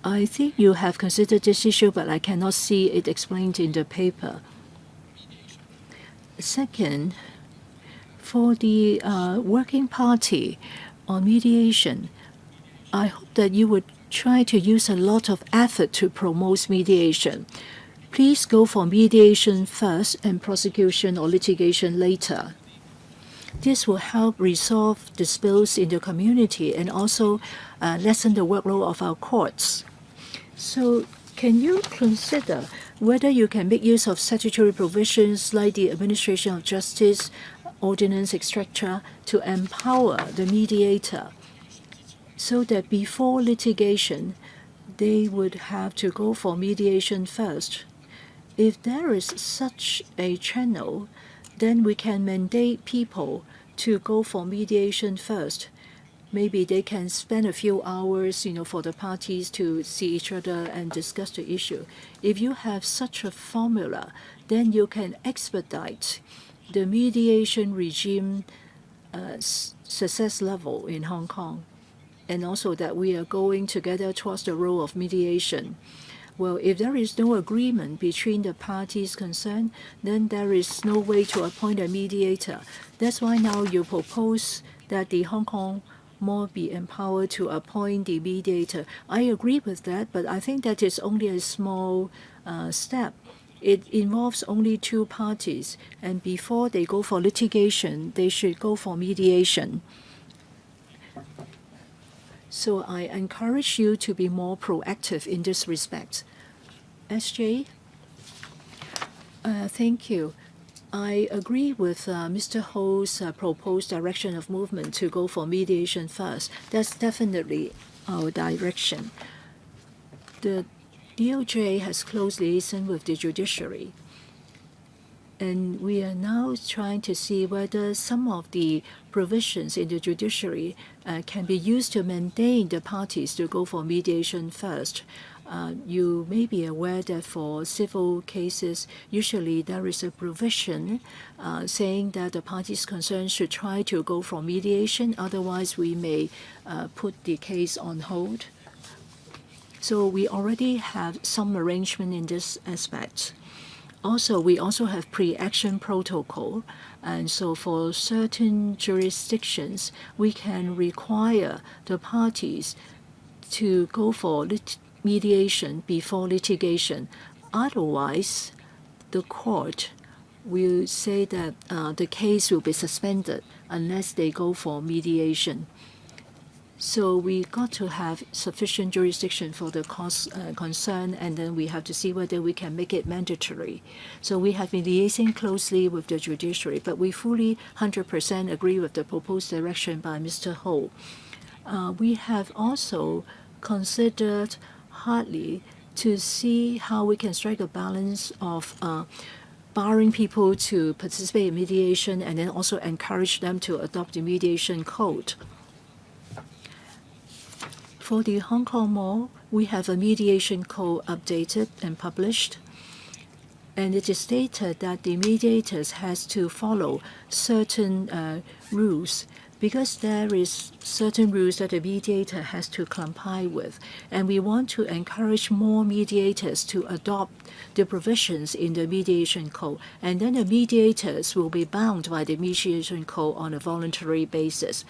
I think you have considered this issue, but I cannot see it explained in the paper. Second, for the working party on mediation, I hope that you would try to use a lot of effort to promote mediation. Please go for mediation first and prosecution or litigation later. This will help resolve disputes in the community and also lessen the workload of our courts. So can you consider whether you can make use of statutory provisions like the Administration of Justice Ordinance, etc., to empower the mediator so that before litigation, they would have to go for mediation first? If there is such a channel, then we can mandate people to go for mediation first. Maybe they can spend a few hours, for the parties to see each other and discuss the issue. If you have such a formula, then you can expedite the mediation regime success level in Hong Kong, and also that we are going together towards the role of mediation. Well, if there is no agreement between the parties concerned, then there is no way to appoint a mediator. That's why now you propose that the Hong Kong Mall be empowered to appoint the mediator. I agree with that, but I think that is only a small step. It involves only two parties, and before they go for litigation, they should go for mediation. So I encourage you to be more proactive in this respect. SJ? Thank you. I agree with Mr. Ho's proposed direction of movement to go for mediation first. That's definitely our direction. The DOJ has close liaison with the judiciary, and we are now trying to see whether some of the provisions in the judiciary can be used to mandate the parties to go for mediation first. You may be aware that for civil cases, usually there is a provision saying that the parties concerned should try to go for mediation, otherwise we may put the case on hold. So we already have some arrangement in this aspect. Also, we also have pre-action protocol, and so for certain jurisdictions, we can require the parties to go for mediation before litigation. Otherwise, the court will say that the case will be suspended unless they go for mediation. So we got to have sufficient jurisdiction for the cause concern, and then we have to see whether we can make it mandatory. So we have been liaising closely with the judiciary, but we fully 100% agree with the proposed direction by Mr. Ho. We have also considered hardly to see how we can strike a balance of barring people to participate in mediation and then also encourage them to adopt the mediation code. For the Hong Kong Mall, we have a mediation code updated and published, and it is stated that the mediators has to follow certain rules, because there is certain rules that the mediator has to comply with, and we want to encourage more mediators to adopt the provisions in the mediation code, and then the mediators will be bound by the mediation code on a voluntary basis.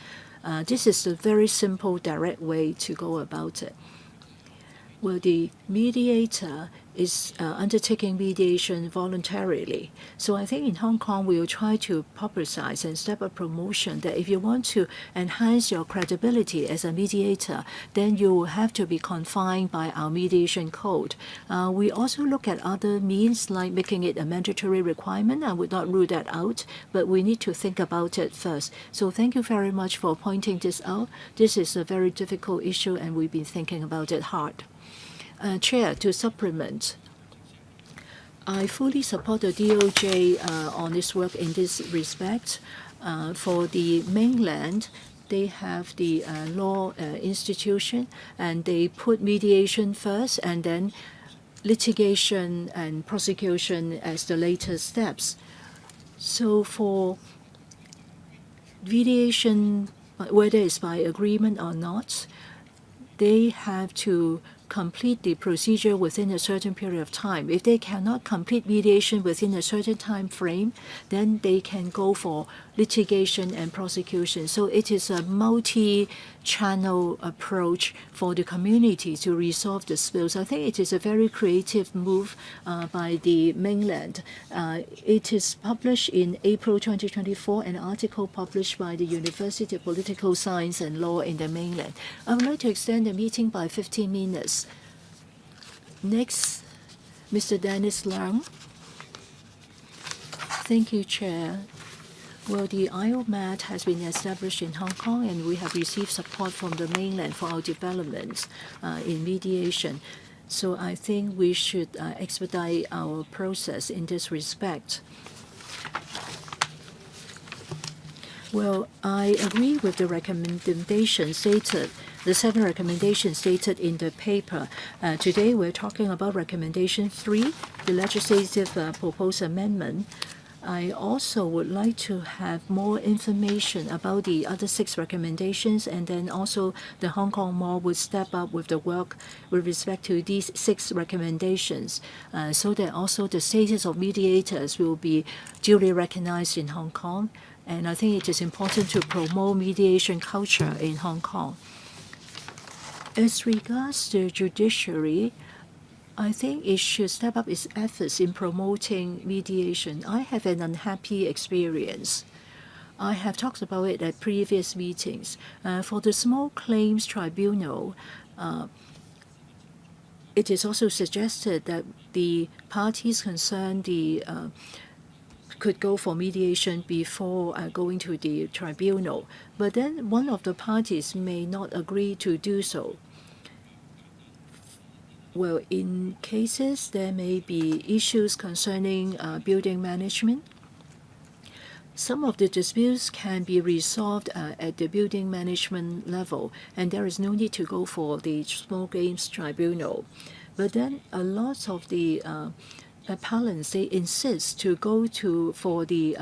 This is a very simple, direct way to go about it. Well, the mediator is undertaking mediation voluntarily. So I think in Hong Kong, we will try to publicize and step up promotion that if you want to enhance your credibility as a mediator, then you will have to be confined by our mediation code. We also look at other means like making it a mandatory requirement. I would not rule that out, but we need to think about it first. So thank you very much for pointing this out. This is a very difficult issue, and we've been thinking about it hard. Chair, to supplement, I fully support the DOJ on its work in this respect. For the mainland, they have the law institution, and they put mediation first and then litigation and prosecution as the later steps. So for mediation, whether it's by agreement or not, they have to complete the procedure within a certain period of time. If they cannot complete mediation within a certain time frame, then they can go for litigation and prosecution. So it is a multi-channel approach for the community to resolve disputes. I think it is a very creative move by the mainland. It is published in April 2024, an article published by the University of Political Science and Law in the mainland. I would like to extend the meeting by 15 minutes. Next, Mr. Dennis Leung. Thank you, Chair. Well, the IOMAT has been established in Hong Kong, and we have received support from the mainland for our developments in mediation. So I think we should expedite our process in this respect. Well, I agree with the recommendations stated, the 7 recommendations stated in the paper. Today we're talking about recommendation 3, the legislative proposed amendment. I also would like to have more information about the other 6 recommendations, and then also the Hong Kong Mall would step up with the work with respect to these 6 recommendations, so that also the status of mediators will be duly recognized in Hong Kong. And I think it is important to promote mediation culture in Hong Kong. As regards the judiciary, I think it should step up its efforts in promoting mediation. I have an unhappy experience. I have talked about it at previous meetings. For the Small Claims Tribunal, it is also suggested that the parties concerned could go for mediation before going to the tribunal. But then one of the parties may not agree to do so. Well, in cases, there may be issues concerning building management. Some of the disputes can be resolved at the building management level, and there is no need to go for the Small Claims Tribunal. But then a lot of the appellants, they insist to go for the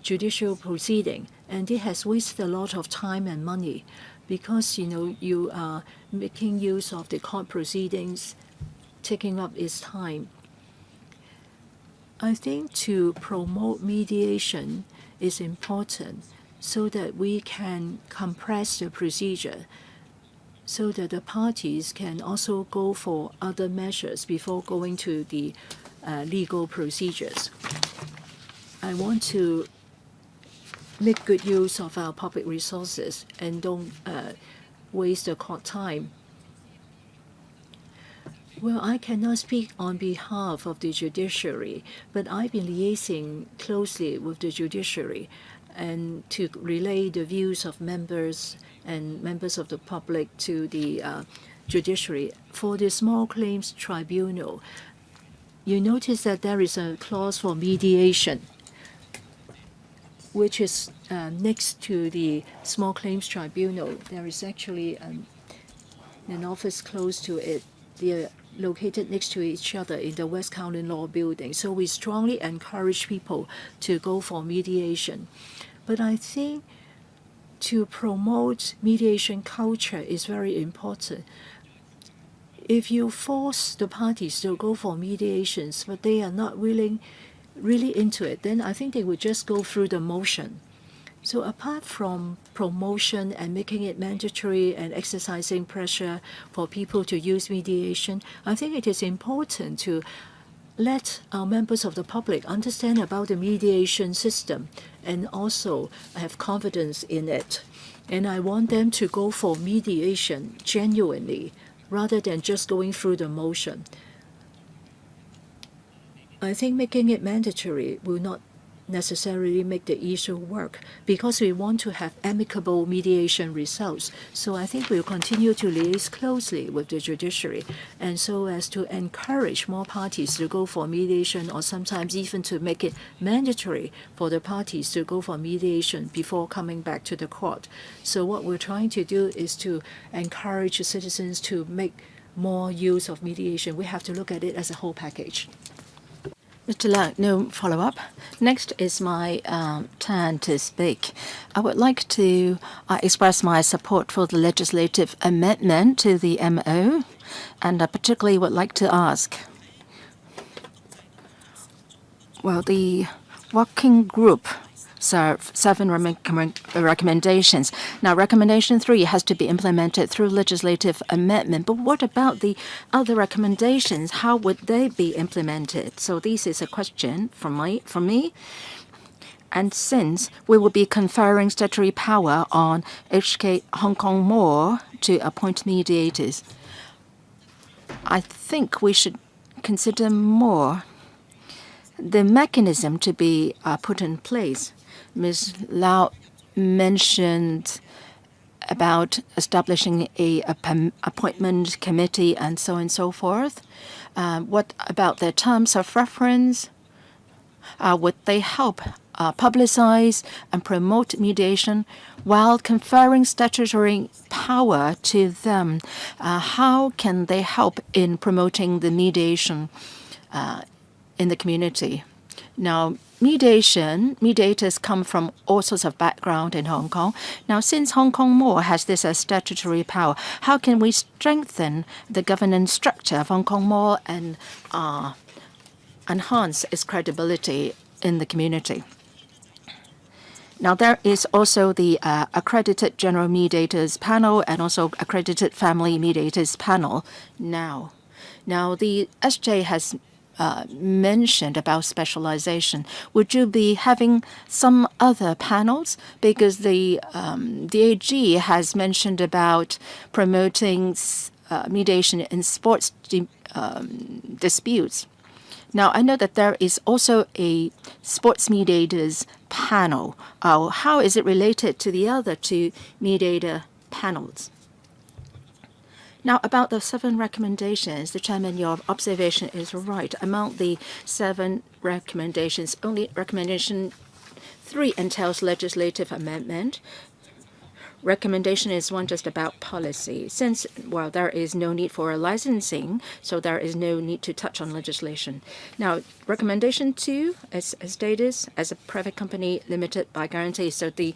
judicial proceeding, and it has wasted a lot of time and money because you are making use of the court proceedings, taking up its time. I think to promote mediation is important so that we can compress the procedure so that the parties can also go for other measures before going to the legal procedures. I want to make good use of our public resources and don't waste the court time. Well, I cannot speak on behalf of the judiciary, but I've been liaising closely with the judiciary and to relay the views of members and members of the public to the judiciary. For the Small Claims Tribunal, you notice that there is a clause for mediation, which is next to the Small Claims Tribunal. There is actually an office close to it. They are located next to each other in the West Kowloon Law Building. So we strongly encourage people to go for mediation. But I think to promote mediation culture is very important. If you force the parties to go for mediations, but they are not really into it, then I think they would just go through the motion. So apart from promotion and making it mandatory and exercising pressure for people to use mediation, I think it is important to let our members of the public understand about the mediation system and also have confidence in it. And I want them to go for mediation genuinely rather than just going through the motion. I think making it mandatory will not necessarily make the issue work because we want to have amicable mediation results. So I think we'll continue to liaise closely with the judiciary and so as to encourage more parties to go for mediation or sometimes even to make it mandatory for the parties to go for mediation before coming back to the court. So what we're trying to do is to encourage citizens to make more use of mediation. We have to look at it as a whole package. Mr. Lau, no follow-up. Next is my turn to speak. I would like to express my support for the legislative amendment to the MO, and I particularly would like to ask, well, the working group serve 7 recommendations. Now, recommendation 3 has to be implemented through legislative amendment. But what about the other recommendations? How would they be implemented? So this is a question from me. And since we will be conferring statutory power on HK Hong Kong Mall to appoint mediators, I think we should consider more the mechanism to be put in place. Ms. Lau mentioned about establishing a appointment committee and so on and so forth. What about their terms of reference? Would they help publicize and promote mediation while conferring statutory power to them? How can they help in promoting the mediation in the community? Now, mediators come from all sorts of background in Hong Kong. Now, since Hong Kong Mall has this statutory power, how can we strengthen the governance structure of Hong Kong Mall and enhance its credibility in the community? Now, there is also the accredited general mediators panel and also accredited family mediators panel now. Now, the SJ has mentioned about specialization. Would you be having some other panels? Because the AG has mentioned about promoting mediation in sports disputes. Now, I know that there is also a sports mediators panel. How is it related to the other 2 mediator panels? Now, about the 7 recommendations, the Chairman, your observation is right. Among the 7 recommendations, only recommendation 3 entails legislative amendment. Recommendation is one just about policy. Since, well, there is no need for a licensing, so there is no need to touch on legislation. Now, recommendation 2 is status as a private company limited by guarantee. So the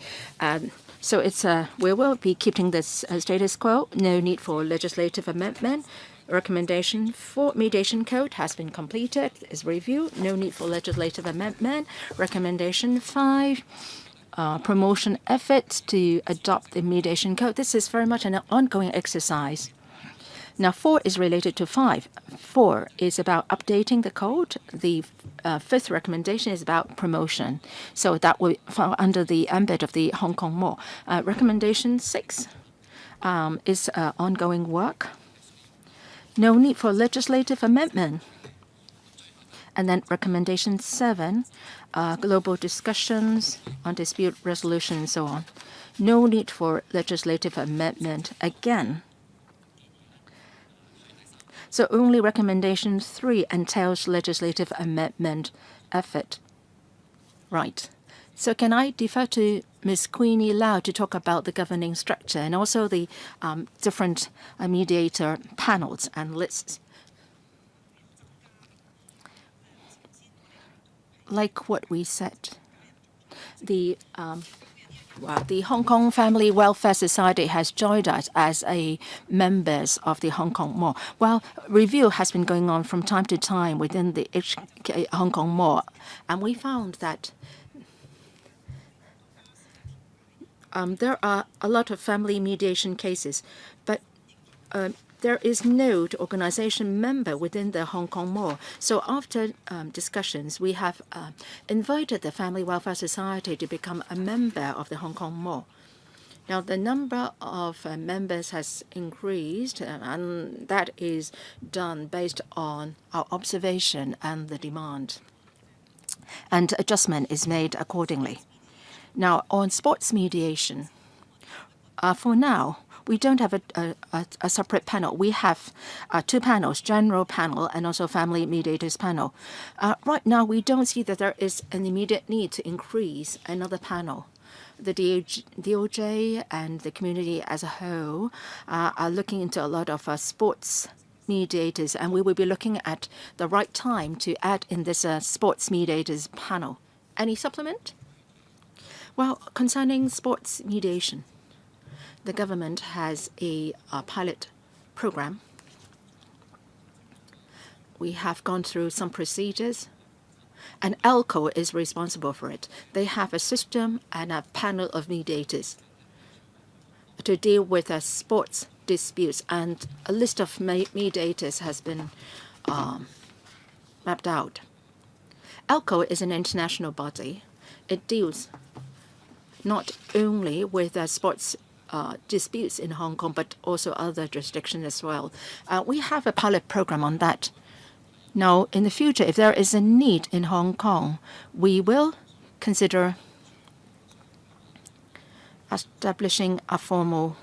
So it's we will be keeping this status quo. No need for legislative amendment. Recommendation 4 mediation code has been completed. Is reviewed. No need for legislative amendment. Recommendation 5. Promotion efforts to adopt the mediation code. This is very much an ongoing exercise. Now, 4 is related to 5. 4 is about updating the code. The 5th recommendation is about promotion. So that will fall under the ambit of the Hong Kong Mall. Recommendation 6 is ongoing work. No need for legislative amendment. And then recommendation 7, global discussions on dispute resolution and so on. No need for legislative amendment again. So only recommendation 3 entails legislative amendment effort. Right. So can I defer to Ms. Queenie Lau to talk about the governing structure and also the different mediator panels and lists? Like what we said, the Hong Kong Family Welfare Society has joined us as a members of the Hong Kong Mall. Well, review has been going on from time to time within the HK Hong Kong Mall, and we found that there are a lot of family mediation cases, but there is no organization member within the Hong Kong Mall. So after discussions, we have invited the Family Welfare Society to become a member of the Hong Kong Mall. Now, the number of members has increased, and that is done based on our observation and the demand. and adjustment is made accordingly. Now, on sports mediation, for now, we don't have a separate panel. We have two panels, general panel and also family mediators panel. Right now, we don't see that there is an immediate need to increase another panel. The DOJ and the community as a whole are looking into a lot of sports mediators, and we will be looking at the right time to add in this sports mediators panel. Any supplement? Well, concerning sports mediation, the government has a pilot program. We have gone through some procedures, and ELCO is responsible for it. They have a system and a panel of mediators to deal with sports disputes, and a list of mediators has been mapped out. ELCO is an international body. It deals not only with sports disputes in Hong Kong, but also other jurisdictions as well. We have a pilot program on that. Now, in the future, if there is a need in Hong Kong, we will consider establishing a formal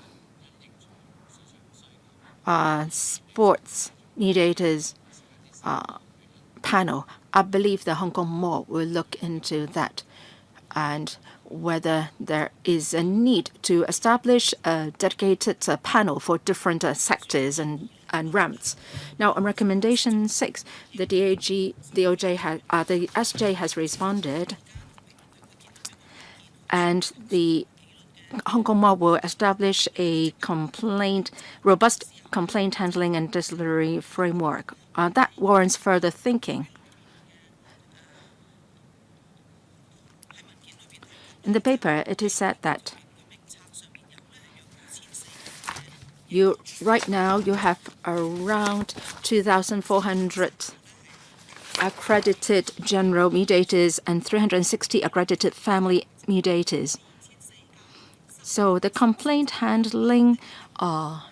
sports mediators panel. I believe the Hong Kong Mall will look into that, and whether there is a need to establish a dedicated panel for different sectors and ramps. Now, on recommendation 6, the the SJ has responded, and the Hong Kong Mall will establish a robust complaint handling and disciplinary framework. That warrants further thinking. In the paper, it is said that right now you have around 2,400 accredited general mediators and 360 accredited family mediators. So the complaint handling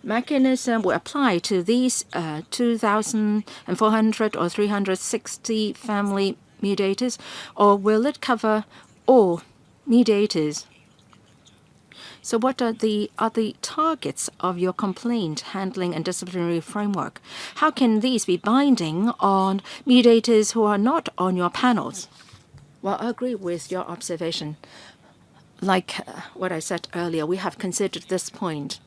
mechanism will apply to these 2,400 or 360 family mediators, or will it cover all mediators? So what are the targets of your complaint handling and disciplinary framework? How can these be binding on mediators who are not on your panels? Well, I agree with your observation. Like what I said earlier, we have considered this point.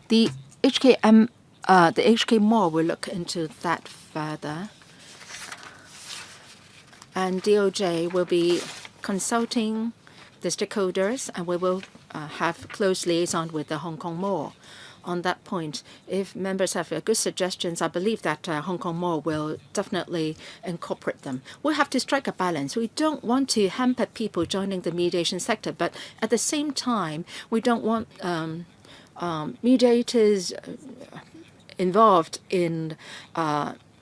The HK Mall will look into that further, and DOJ will be consulting the stakeholders, and we will have close liaison with the Hong Kong Mall on that point. If members have good suggestions, I believe that Hong Kong Mall will definitely incorporate them. We have to strike a balance. We don't want to hamper people joining the mediation sector, but at the same time, we don't want mediators involved in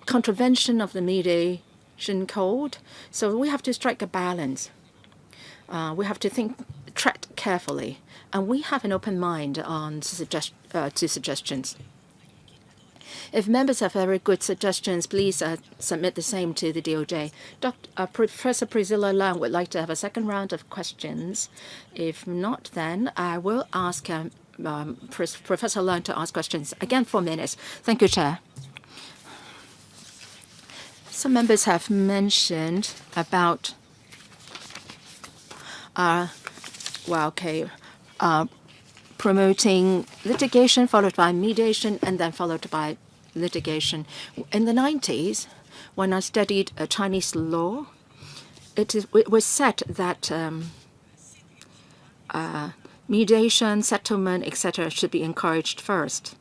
contravention of the mediation code. So we have to strike a balance. We have to tread carefully, and we have an open mind on to suggestions. If members have very good suggestions, please submit the same to the DOJ. Professor Priscilla Leung would like to have a second round of questions. If not, then I will ask Professor Leung to ask questions. Again, 4 minutes. Thank you, Chair. Some members have mentioned about promoting litigation followed by mediation and then followed by litigation. In the 90s, when I studied Chinese law, it was said that mediation, settlement, etc. should be encouraged first.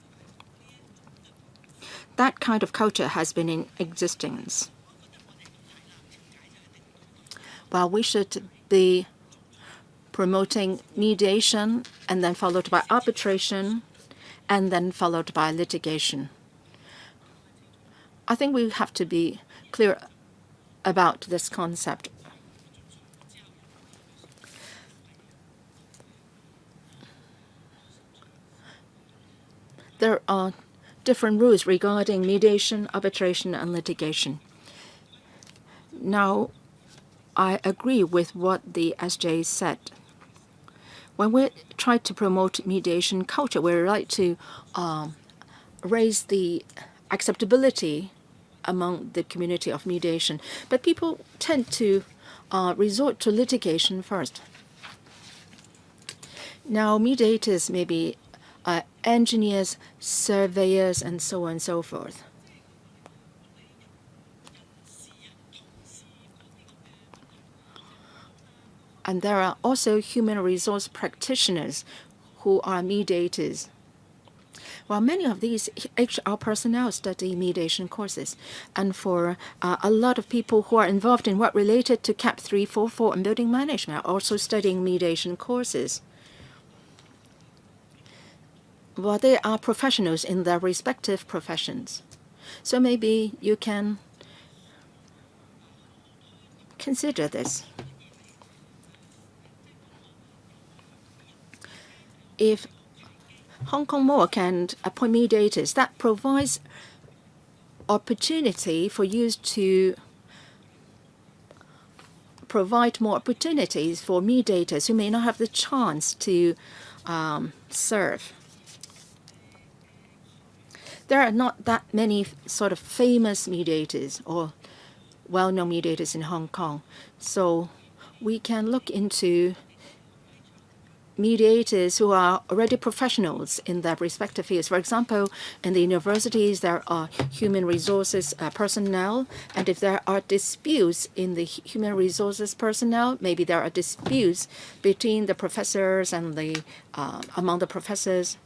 That kind of culture has been in existence. Well, we should be promoting mediation and then followed by arbitration and then followed by litigation. I think we have to be clear about this concept. There are different rules regarding mediation, arbitration, and litigation. Now, I agree with what the SJ said. When we try to promote mediation culture, we like to raise the acceptability among the community of mediation. But people tend to resort to litigation first. Now, mediators may be engineers, surveyors, and so on and so forth. And there are also human resource practitioners who are mediators. Well, many of these HR personnel study mediation courses. And for a lot of people who are involved in work related to CAP 344 and building management are also studying mediation courses. Well, they are professionals in their respective professions. So maybe you can consider this. If Hong Kong More can appoint mediators, that provides opportunity for you to provide more opportunities for mediators who may not have the chance to serve. There are not that many sort of famous mediators or well-known mediators in Hong Kong. So we can look into mediators who are already professionals in their respective fields. For example, in the universities, there are human resources personnel, and if there are disputes in the human resources personnel, maybe there are disputes between the professors and the among the professors.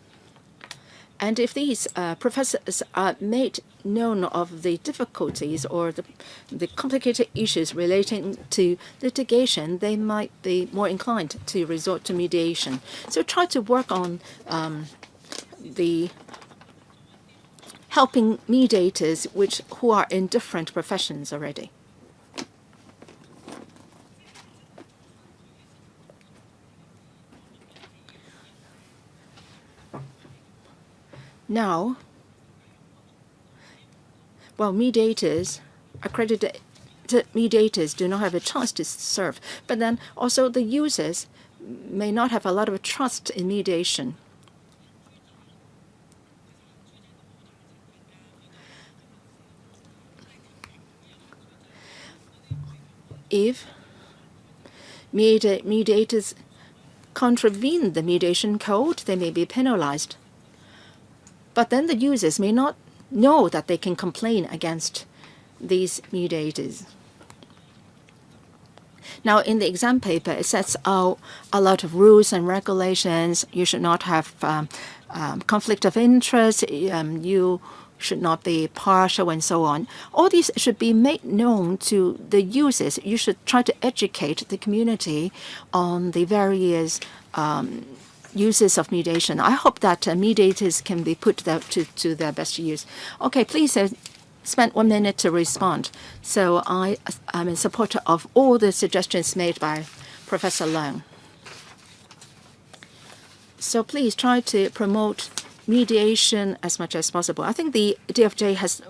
And if these professors are made known of the difficulties or the complicated issues relating to litigation, they might be more inclined to resort to mediation. So try to work on the helping mediators who are in different professions already. Now, well, mediators, accredited mediators do not have a chance to serve, but then also the users may not have a lot of trust in mediation. If mediators contravene the mediation code, they may be penalized. But then the users may not know that they can complain against these mediators. Now, in the exam paper, it sets out a lot of rules and regulations. You should not have conflict of interest. You should not be partial and so on. All these should be made known to the users. You should try to educate the community on the various uses of mediation. I hope that mediators can be put to their best use. Okay, please spend 1 minute to respond. So I am in support of all the suggestions made by Professor Leung. So please try to promote mediation as much as possible. I think the DFJ has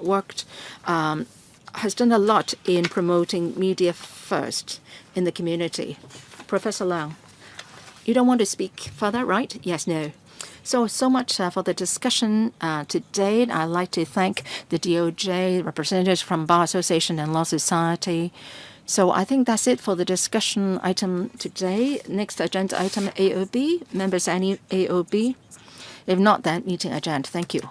done a lot in promoting media first in the community. Professor Leung. You don't want to speak further, right? Yes, no. So much for the discussion today. I'd like to thank the DOJ, representatives from Bar Association and Law Society. So I think that's it for the discussion item today. Next agenda item, AOB. Members, any AOB? If not, then meeting adjourned. Thank you.